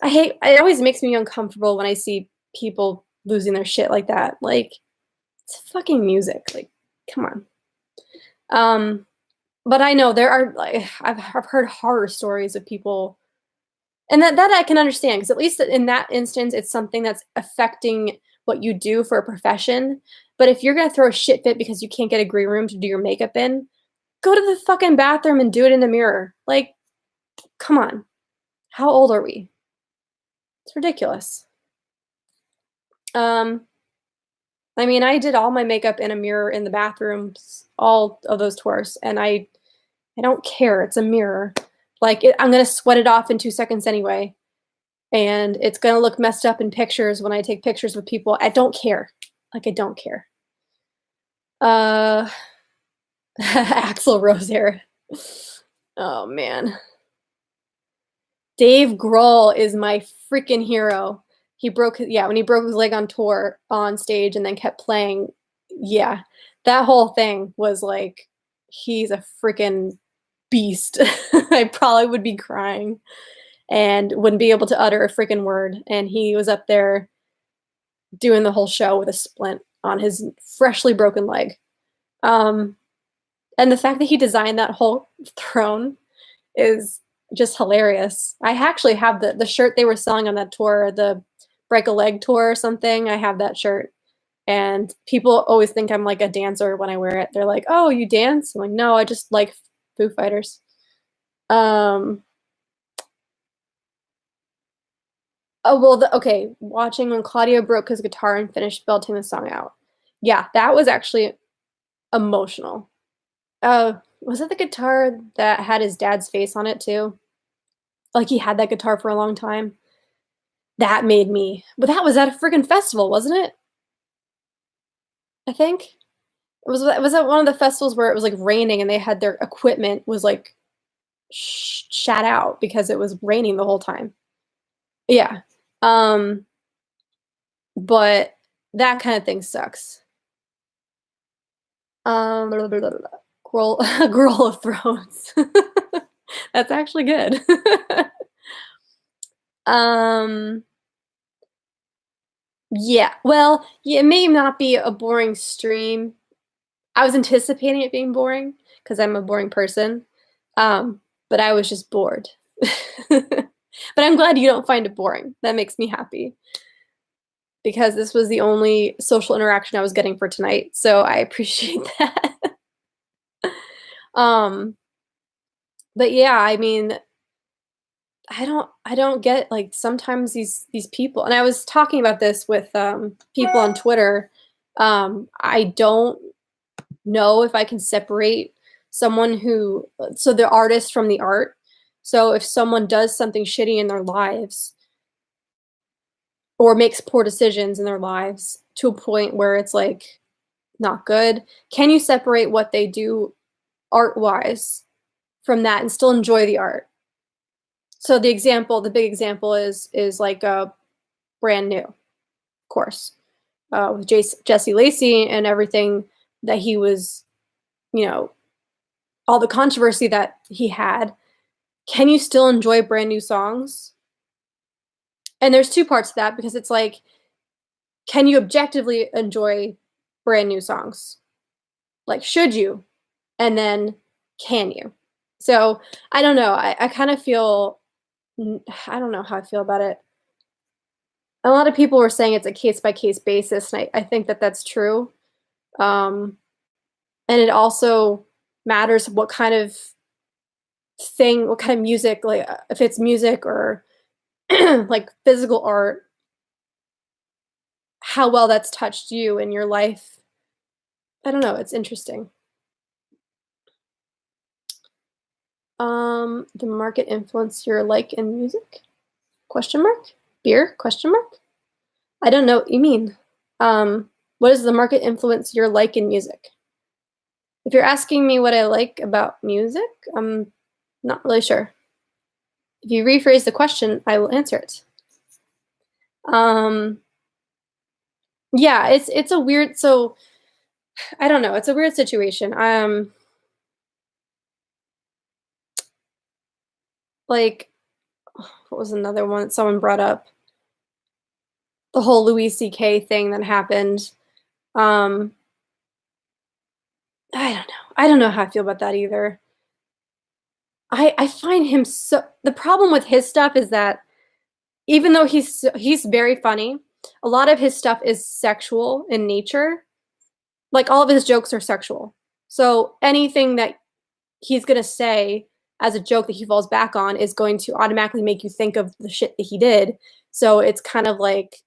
It always makes me uncomfortable when I see people losing their shit like that. Like, it's fucking music. Like, come on. But I know there are like I've heard horror stories of people, and that I can understand because at least in that instance, it's something that's affecting what you do for a profession. But if you're gonna throw a shit fit because you can't get a green room to do your makeup in, go to the fucking bathroom and do it in the mirror. Like, come on. How old are we? It's ridiculous. Um, I mean, I did all my makeup in a mirror in the bathrooms, all of those tours, and I don't care. It's a mirror. I'm gonna sweat it off in 2 seconds anyway, and it's gonna look messed up in pictures when I take pictures with people. I don't care. Like I don't care. Uh, Axl Rose era. Oh man, Dave Grohl is my freaking hero. When he broke his leg on tour on stage and then kept playing. Yeah, that whole thing was like, he's a freaking beast. I probably would be crying and wouldn't be able to utter a freaking word. And he was up there doing the whole show with a splint on his freshly broken leg. Um, and the fact that he designed that whole throne is just hilarious. I actually have the shirt they were selling on that tour, the Break a Leg tour or something. I have that shirt. And people always think I'm like a dancer when I wear it. They're like, "Oh, you dance?" I'm like, "No, I just like Foo Fighters." Um, oh well, okay. Watching when Claudio broke his guitar and finished belting the song out. Yeah, that was actually emotional. Was it the guitar that had his dad's face on it too? Like he had that guitar for a long time. That made me. But that was at a freaking festival, wasn't it? I think was at one of the festivals where it was like raining and they had their equipment was like shat out because it was raining the whole time. Yeah. Um, but that kind of thing sucks. Blah, blah, blah, blah, blah. Girl of Thrones. That's actually good. um, yeah. Well, yeah, it may not be a boring stream. I was anticipating it being boring because I'm a boring person. But I was just bored. But I'm glad you don't find it boring. That makes me happy because this was the only social interaction I was getting for tonight. So I appreciate that. um, but yeah, I mean, I don't get like sometimes these people, and I was talking about this with people on Twitter. I don't know if I can separate someone so the artist from the art. So if someone does something shitty in their lives, or makes poor decisions in their lives to a point where it's like not good? Can you separate what they do art-wise from that and still enjoy the art? So the big example is like Brand New, of course, with Jesse Lacey and everything that he was, you know, all the controversy that he had. Can you still enjoy Brand New songs? And there's two parts to that because it's like, can you objectively enjoy Brand New songs? Like, should you? And then, can you? So I don't know. I kind of feel, I don't know how I feel about it. A lot of people were saying it's a case by case basis, and I think that that's true. Um, and it also matters what kind of what kind of music, like if it's music or like physical art, how well that's touched you in your life. I don't know. It's interesting. The market influence your like in music? Question mark? Beer? Question mark? I don't know what you mean. What does the market influence your like in music? If you're asking me what I like about music, I'm not really sure. If you rephrase the question, I will answer it. Yeah, it's a weird, so I don't know, it's a weird situation. Like, what was another one that someone brought up? The whole Louis CK thing that happened. Um, I don't know. I don't know how I feel about that either. I find him so, the problem with his stuff is that even though he's very funny, a lot of his stuff is sexual in nature. Like, all of his jokes are sexual. So anything that he's gonna say as a joke that he falls back on is going to automatically make you think of the shit that he did. So it's kind of like,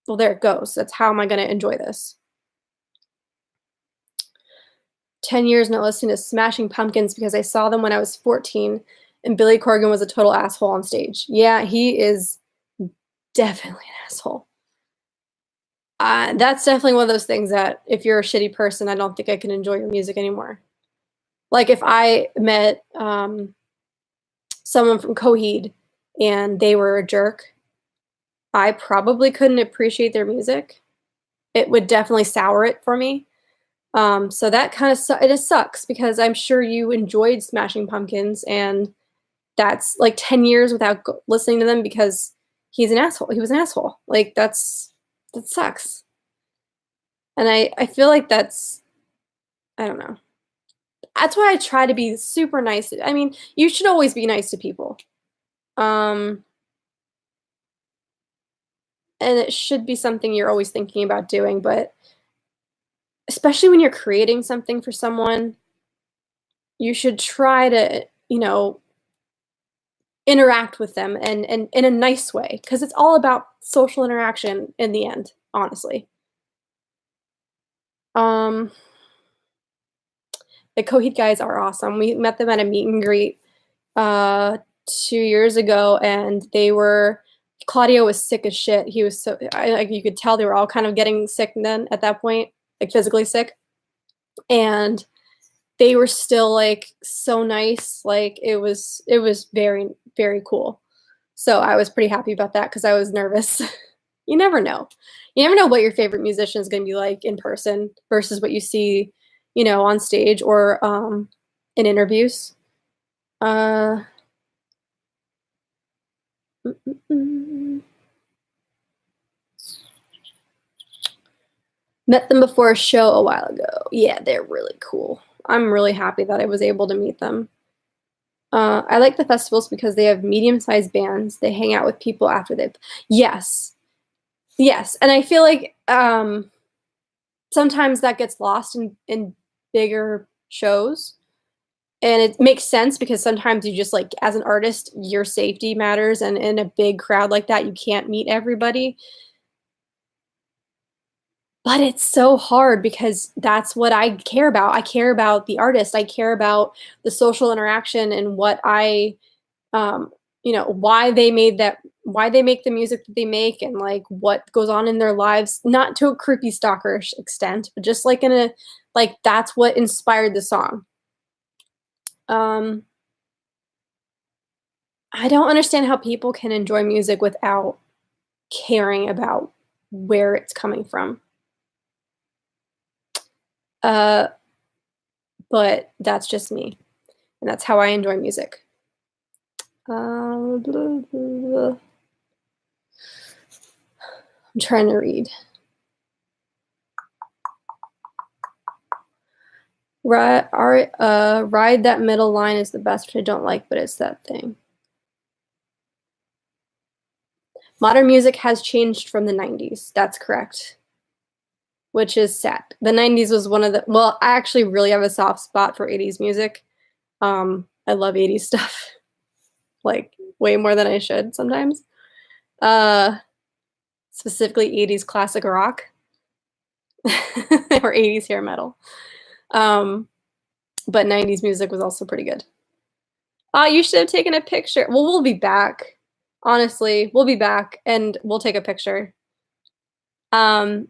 well, there it goes. That's how am I gonna enjoy this? 10 years not listening to Smashing Pumpkins because I saw them when I was 14 and Billy Corgan was a total asshole on stage. Yeah, he is definitely an asshole. That's definitely one of those things that if you're a shitty person, I don't think I can enjoy your music anymore. Like if I met someone from Coheed and they were a jerk, I probably couldn't appreciate their music. It would definitely sour it for me. So that kind of it just sucks because I'm sure you enjoyed Smashing Pumpkins, and that's like 10 years without listening to them because he's an asshole. He was an asshole. Like that sucks. And I feel like that's, I don't know. That's why I try to be super nice. I mean, you should always be nice to people. Um, and it should be something you're always thinking about doing, but especially when you're creating something for someone, you should try to, interact with them and in a nice way because it's all about social interaction in the end, honestly. Um, the Coheed guys are awesome. We met them at a meet and greet 2 years ago, and Claudio was sick as shit. He was like you could tell they were all kind of getting sick then at that point, like physically sick, and they were still like so nice. Like it was very, very cool. So I was pretty happy about that because I was nervous. You never know. You never know what your favorite musician is going to be like in person versus what you see, on stage or in interviews. Uh, mm, mm, mm. Met them before a show a while ago. Yeah, they're really cool. I'm really happy that I was able to meet them. I like the festivals because they have medium-sized bands. They hang out with people after they've. Yes, yes, and I feel like sometimes that gets lost in bigger shows, and it makes sense because sometimes you just like as an artist, your safety matters, and in a big crowd like that, you can't meet everybody. But it's so hard because that's what I care about. I care about the artist. I care about the social interaction and what why they made why they make the music that they make and like what goes on in their lives, not to a creepy stalkerish extent, but just like in a like that's what inspired the song. Um I don't understand how people can enjoy music without caring about where it's coming from. Uh but that's just me, and that's how I enjoy music. Blah, blah, blah. I'm trying to read. Ride that middle line is the best, which I don't like, but it's that thing. Modern music has changed from the 90s. That's correct. Which is sad. The 90s was one of the well, I actually really have a soft spot for 80s music. I love 80s stuff, like, way more than I should sometimes. Uh, Specifically 80s classic rock or 80s hair metal. But 90s music was also pretty good. You should have taken a picture. Well, we'll be back. Honestly, we'll be back and we'll take a picture. Um,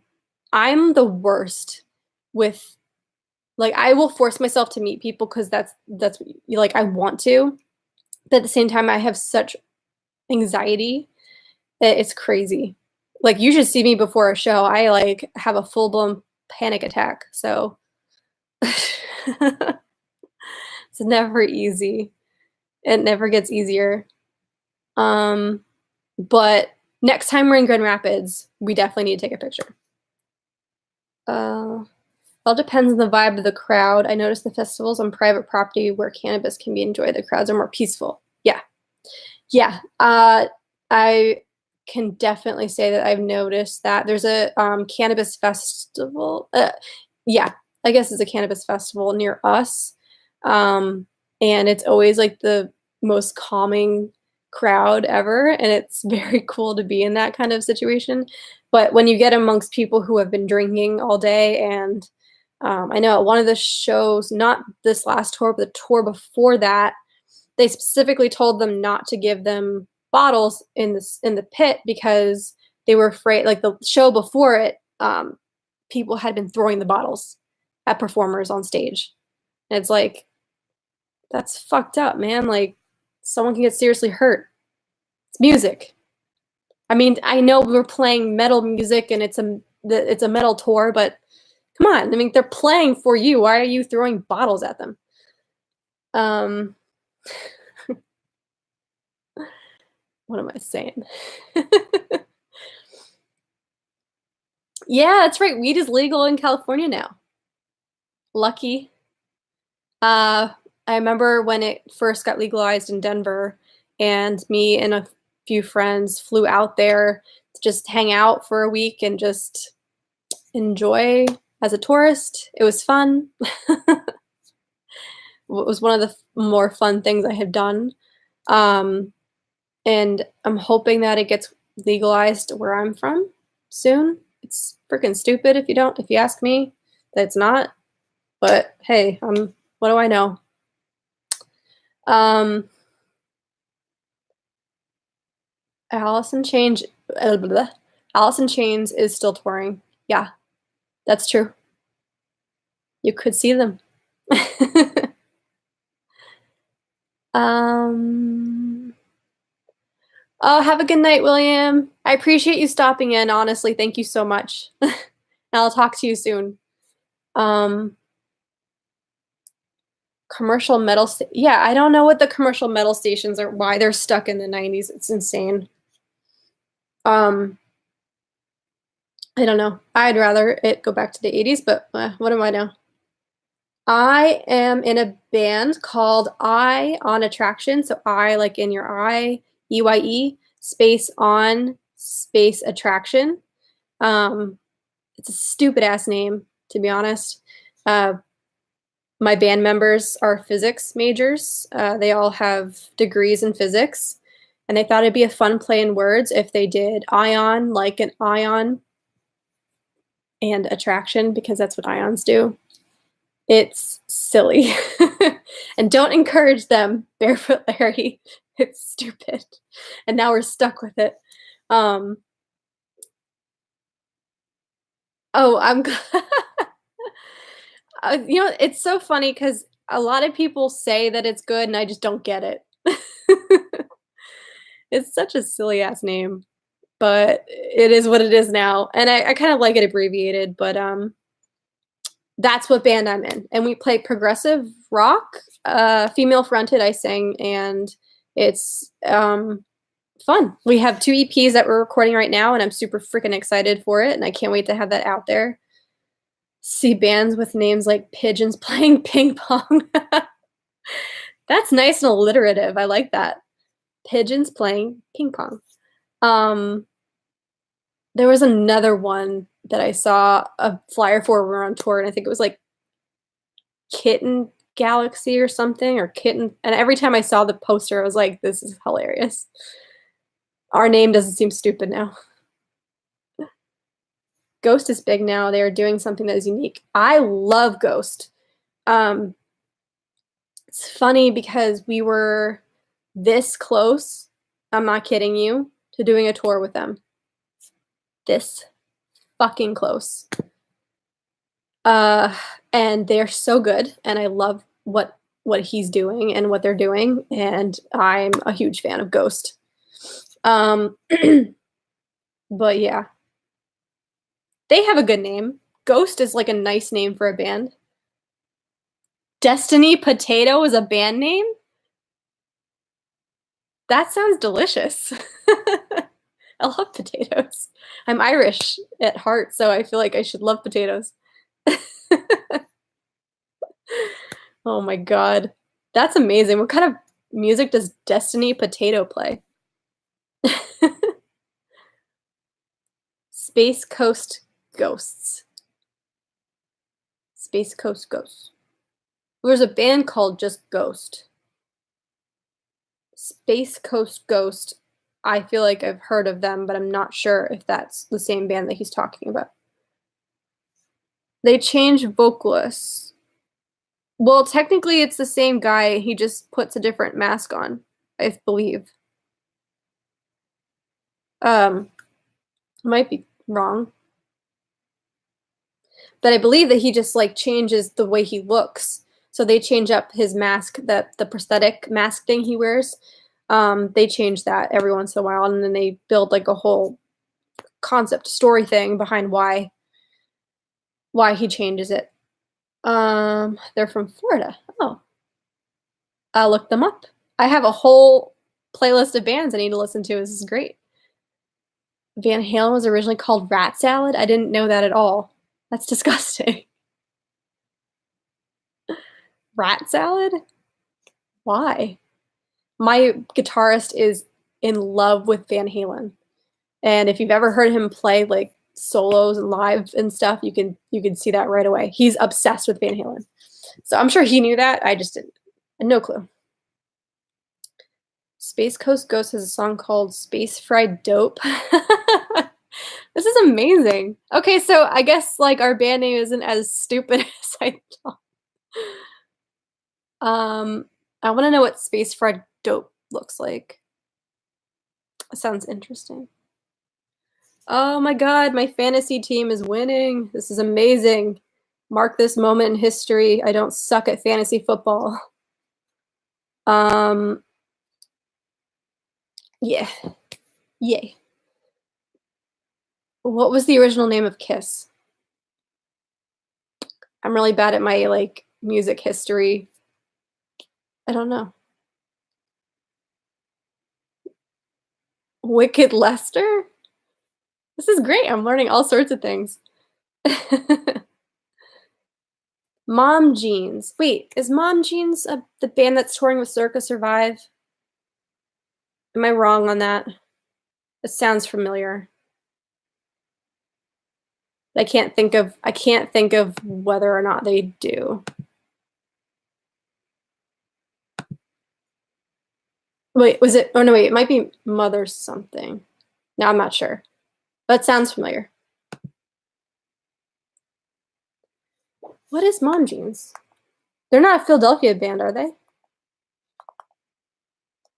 I'm the worst with like I will force myself to meet people because that's like I want to, but at the same time I have such anxiety that it's crazy. Like you should see me before a show. I like have a full blown panic attack. So it's never easy. It never gets easier. But next time we're in Grand Rapids, we definitely need to take a picture. All depends on the vibe of the crowd. I noticed the festivals on private property where cannabis can be enjoyed, the crowds are more peaceful. Yeah. Yeah. I can definitely say that I've noticed that. There's a cannabis festival. Yeah, I guess it's a cannabis festival near us. And it's always like the most calming crowd ever. And it's very cool to be in that kind of situation. But when you get amongst people who have been drinking all day, and I know at one of the shows, not this last tour, but the tour before that, they specifically told them not to give them bottles in the pit because they were afraid. Like the show before it, people had been throwing the bottles at performers on stage. And it's like that's fucked up, man. Like someone can get seriously hurt. It's music. I mean, I know we're playing metal music and it's a metal tour, but come on. I mean, they're playing for you. Why are you throwing bottles at them? What am I saying? Yeah, that's right. Weed is legal in California now. Lucky. I remember when it first got legalized in Denver, and me and a few friends flew out there to just hang out for a week and just enjoy as a tourist. It was fun. It was one of the more fun things I had done. And I'm hoping that it gets legalized where I'm from soon. It's freaking stupid if you ask me, that it's not. But hey, what do I know? Alice in Chains, Alice in Chains is still touring. Yeah, that's true. You could see them. Oh, have a good night, William. I appreciate you stopping in. Honestly, thank you so much. And I'll talk to you soon. Commercial metal. Yeah, I don't know what the commercial metal stations are. Why they're stuck in the 90s. It's insane. I don't know. I'd rather it go back to the 80s, but what am I now? I am in a band called Eye on Attraction. So I like in your eye, EYE, space on, space attraction. It's a stupid ass name, to be honest. My band members are physics majors. They all have degrees in physics. And they thought it'd be a fun play in words if they did ion, like an ion, and attraction, because that's what ions do. It's silly. And don't encourage them, Barefoot Larry. It's stupid, and now we're stuck with it. Um, oh, I'm g it's so funny because a lot of people say that it's good, and I just don't get it. It's such a silly ass name, but it is what it is now, and I kinda like it abbreviated, but, that's what band I'm in, and we play progressive rock, female fronted, I sing, and it's, fun. We have 2 EPs that we're recording right now, and I'm super freaking excited for it, and I can't wait to have that out there. See bands with names like Pigeons Playing Ping Pong. That's nice and alliterative, I like that. Pigeons Playing Ping Pong. Um, there was another one that I saw a flyer for when we were on tour, and I think it was, like, Kitten Galaxy or something, or Kitten, and every time I saw the poster, I was like, "This is hilarious." Our name doesn't seem stupid now. Ghost is big now, they are doing something that is unique. I love Ghost. Um, it's funny because we were this close, I'm not kidding you, to doing a tour with them. This fucking close. Uh, and they're so good, and I love what he's doing and what they're doing, and I'm a huge fan of Ghost. Um, but yeah, they have a good name. Ghost is like a nice name for a band. Destiny Potato is a band name? That sounds delicious. I love potatoes. I'm Irish at heart, so I feel like I should love potatoes. Oh my god. That's amazing. What kind of music does Destiny Potato play? Space Coast Ghosts. Space Coast Ghosts. There's a band called just Ghost. Space Coast Ghost. I feel like I've heard of them, but I'm not sure if that's the same band that he's talking about. They changed vocalists. Well, technically it's the same guy, he just puts a different mask on, I believe. Um, might be wrong. But I believe that he just like changes the way he looks. So they change up his mask, that the prosthetic mask thing he wears. They change that every once in a while, and then they build like a whole concept story thing behind why he changes it. They're from Florida. Oh, I'll look them up. I have a whole playlist of bands I need to listen to. This is great. Van Halen was originally called Rat Salad. I didn't know that at all. That's disgusting. Rat Salad? Why? My guitarist is in love with Van Halen. And if you've ever heard him play like solos and live and stuff, you can see that right away. He's obsessed with Van Halen. So I'm sure he knew that. I just didn't. No clue. Space Coast Ghost has a song called Space Fried Dope. This is amazing. Okay, so I guess like our band name isn't as stupid as I thought. I want to know what Space Fried Dope looks like. Sounds interesting. Oh my god, my fantasy team is winning. This is amazing. Mark this moment in history. I don't suck at fantasy football. Um, yeah. Yay. What was the original name of Kiss? I'm really bad at my like music history. I don't know. Wicked Lester? This is great. I'm learning all sorts of things. Mom Jeans. Wait, is Mom Jeans the band that's touring with Circa Survive? Am I wrong on that? It sounds familiar. I can't think of whether or not they do. Wait, was it? Oh no, wait. It might be Mother something. No, I'm not sure. But sounds familiar. What is Mom Jeans? They're not a Philadelphia band, are they?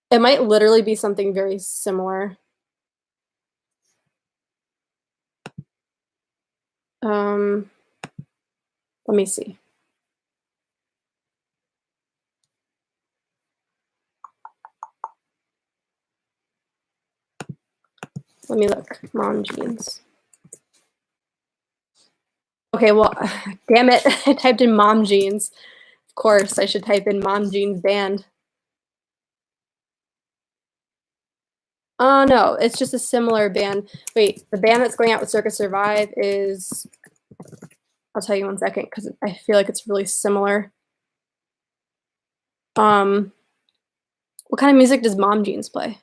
It might literally be something very similar. Um, let me see. Let me look. Mom jeans. Okay, well, damn it. I typed in mom jeans. Of course, I should type in mom jeans band. Oh, no, it's just a similar band. Wait, the band that's going out with Circus Survive is, I'll tell you 1 second because I feel like it's really similar. What kind of music does Mom Jeans play?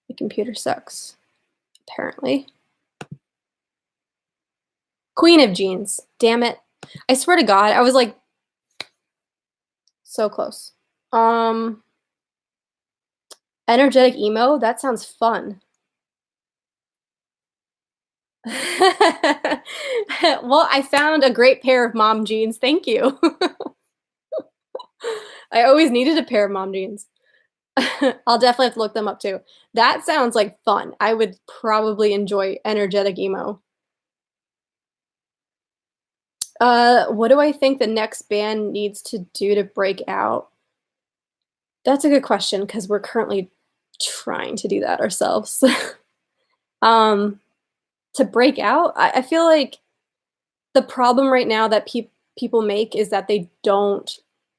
The computer sucks, apparently. Queen of Jeans. Damn it. I swear to God, I was like so close. Energetic emo? That sounds fun. Well, I found a great pair of mom jeans. Thank you. I always needed a pair of mom jeans. I'll definitely have to look them up too. That sounds like fun. I would probably enjoy energetic emo. What do I think the next band needs to do to break out? That's a good question because we're currently trying to do that ourselves. um, to break out, I feel like the problem right now that people make is that they don't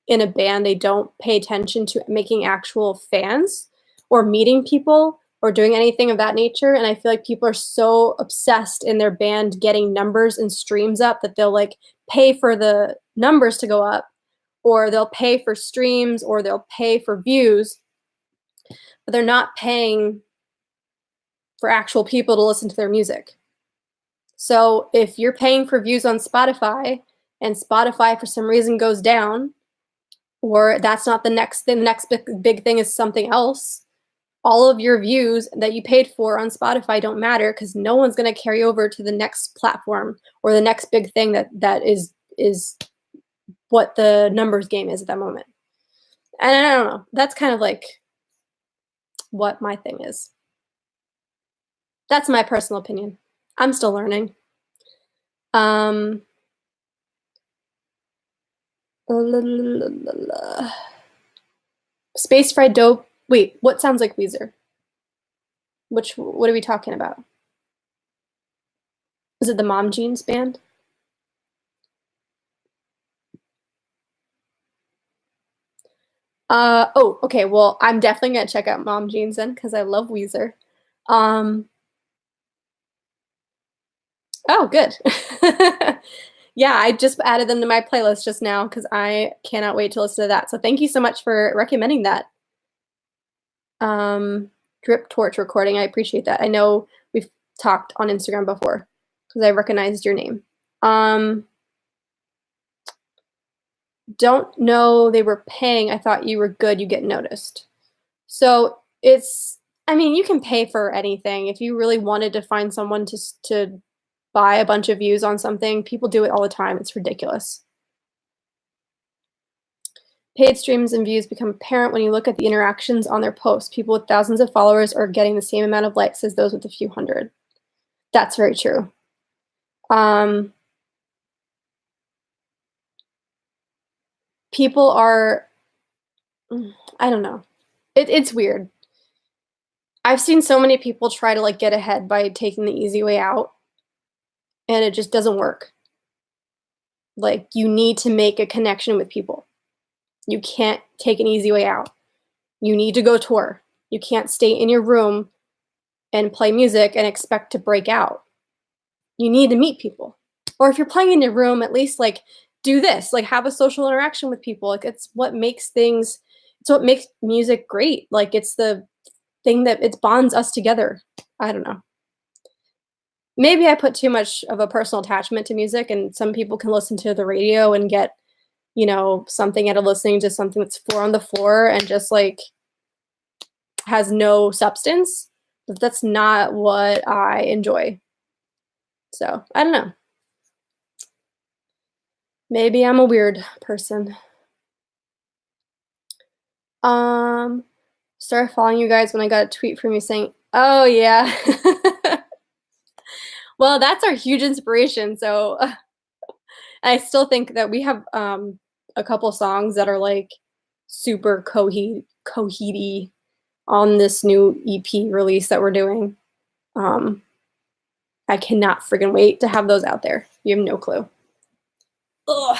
in a band, they don't pay attention to making actual fans or meeting people or doing anything of that nature, and I feel like people are so obsessed in their band getting numbers and streams up that they'll, like, pay for the numbers to go up, or they'll pay for streams, or they'll pay for views, but they're not paying for actual people to listen to their music. So if you're paying for views on Spotify and Spotify for some reason goes down, or that's not the next thing, the next big thing is something else, all of your views that you paid for on Spotify don't matter because no one's going to carry over to the next platform or the next big thing that is what the numbers game is at that moment. And I don't know. That's kind of like what my thing is. That's my personal opinion. I'm still learning. Um, Space Fried Dope. Wait, what sounds like Weezer? What are we talking about? Is it the Mom Jeans band? Oh, okay. Well, I'm definitely gonna check out Mom Jeans then because I love Weezer. Um, oh, good. Yeah, I just added them to my playlist just now because I cannot wait to listen to that. So thank you so much for recommending that. Drip Torch recording. I appreciate that. I know we've talked on Instagram before because I recognized your name. Um, don't know they were paying. I thought you were good. You get noticed. So it's, I mean, you can pay for anything. If you really wanted to find someone to buy a bunch of views on something, people do it all the time. It's ridiculous. Paid streams and views become apparent when you look at the interactions on their posts. People with thousands of followers are getting the same amount of likes as those with a few hundred. That's very true. Um, People are, I don't know. It's weird. I've seen so many people try to like get ahead by taking the easy way out, and it just doesn't work. Like you need to make a connection with people. You can't take an easy way out. You need to go tour. You can't stay in your room and play music and expect to break out. You need to meet people. Or if you're playing in your room, at least like do this, like have a social interaction with people. Like it's what makes things, it's what makes music great. Like it's the thing that it bonds us together. I don't know. Maybe I put too much of a personal attachment to music, and some people can listen to the radio and get, something out of listening to something that's four on the floor and just like has no substance. But that's not what I enjoy. So I don't know. Maybe I'm a weird person. Um, Started following you guys when I got a tweet from you saying, "Oh, yeah." Well, that's our huge inspiration, so I still think that we have, a couple songs that are, like, super coheedy on this new EP release that we're doing. Um, I cannot friggin' wait to have those out there. You have no clue. Ugh.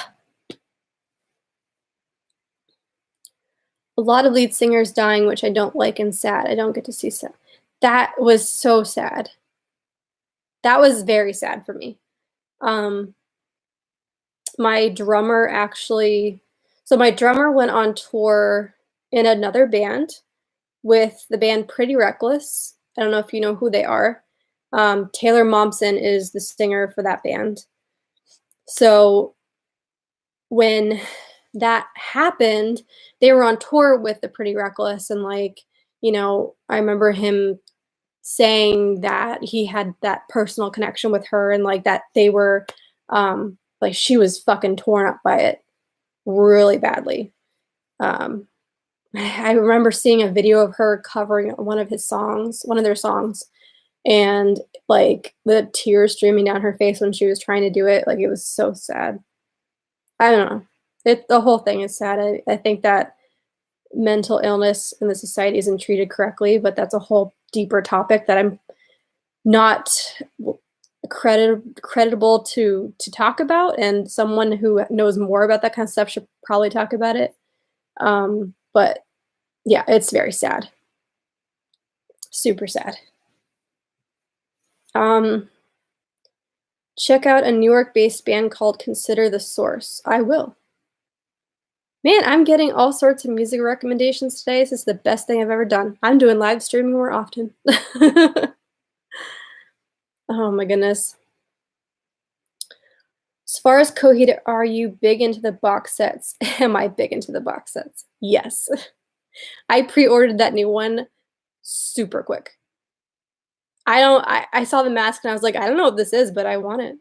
A lot of lead singers dying, which I don't like and sad. I don't get to see sad. That was so sad. That was very sad for me. Um, my drummer actually so my drummer went on tour in another band with the band Pretty Reckless. I don't know if you know who they are. Taylor Momsen is the singer for that band. So when that happened, they were on tour with the Pretty Reckless, and, like, I remember him saying that he had that personal connection with her, and, like, that they were, like, she was fucking torn up by it really badly. Um, I remember seeing a video of her covering one of their songs, and, like, the tears streaming down her face when she was trying to do it, like, it was so sad. I don't know. The whole thing is sad. I think that mental illness in the society isn't treated correctly, but that's a whole deeper topic that I'm not creditable to talk about, and someone who knows more about that kind of stuff should probably talk about it. But yeah, it's very sad. Super sad. Um, Check out a New York-based band called Consider the Source. I will. Man, I'm getting all sorts of music recommendations today. This is the best thing I've ever done. I'm doing live streaming more often. Oh my goodness. As far as Coheed, are you big into the box sets? Am I big into the box sets? Yes. I pre-ordered that new one super quick. I saw the mask and I was like, "I don't know what this is, but I want it."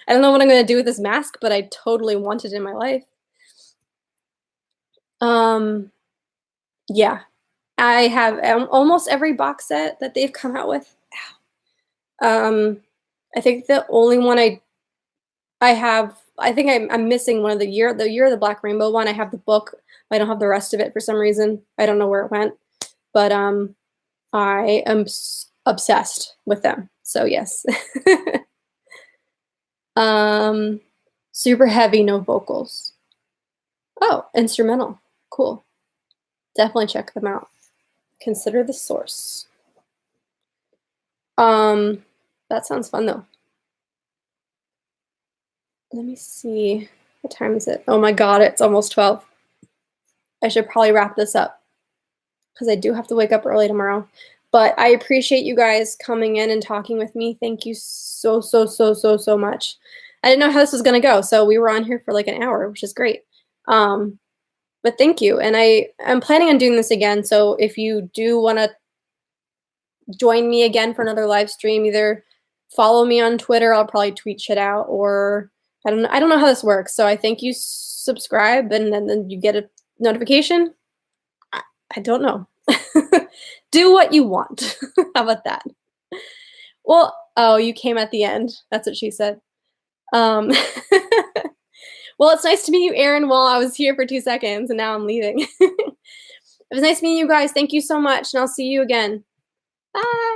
I don't know what I'm gonna do with this mask, but I totally want it in my life. Um, yeah. I have, almost every box set that they've come out with. Um, I think the only one I have I think I'm missing one of the Year of the Black Rainbow one. I have the book, I don't have the rest of it for some reason. I don't know where it went, but, I am obsessed with them, so yes. Um, Super heavy, no vocals. Oh, instrumental. Cool. Definitely check them out. Consider the Source. Um, that sounds fun though. Let me see. What time is it? Oh my god, it's almost 12. I should probably wrap this up because I do have to wake up early tomorrow. But I appreciate you guys coming in and talking with me. Thank you so, so, so, so, so much. I didn't know how this was gonna go, so we were on here for like an hour, which is great. But thank you, and I'm planning on doing this again. So if you do want to join me again for another live stream, either follow me on Twitter. I'll probably tweet shit out, or I don't know how this works. So I think you subscribe and then you get a notification. I don't know. Do what you want. How about that? Well, oh, you came at the end. That's what she said. Um, well, it's nice to meet you, Aaron. Well, I was here for 2 seconds and now I'm leaving. It was nice meeting you guys. Thank you so much, and I'll see you again. Bye.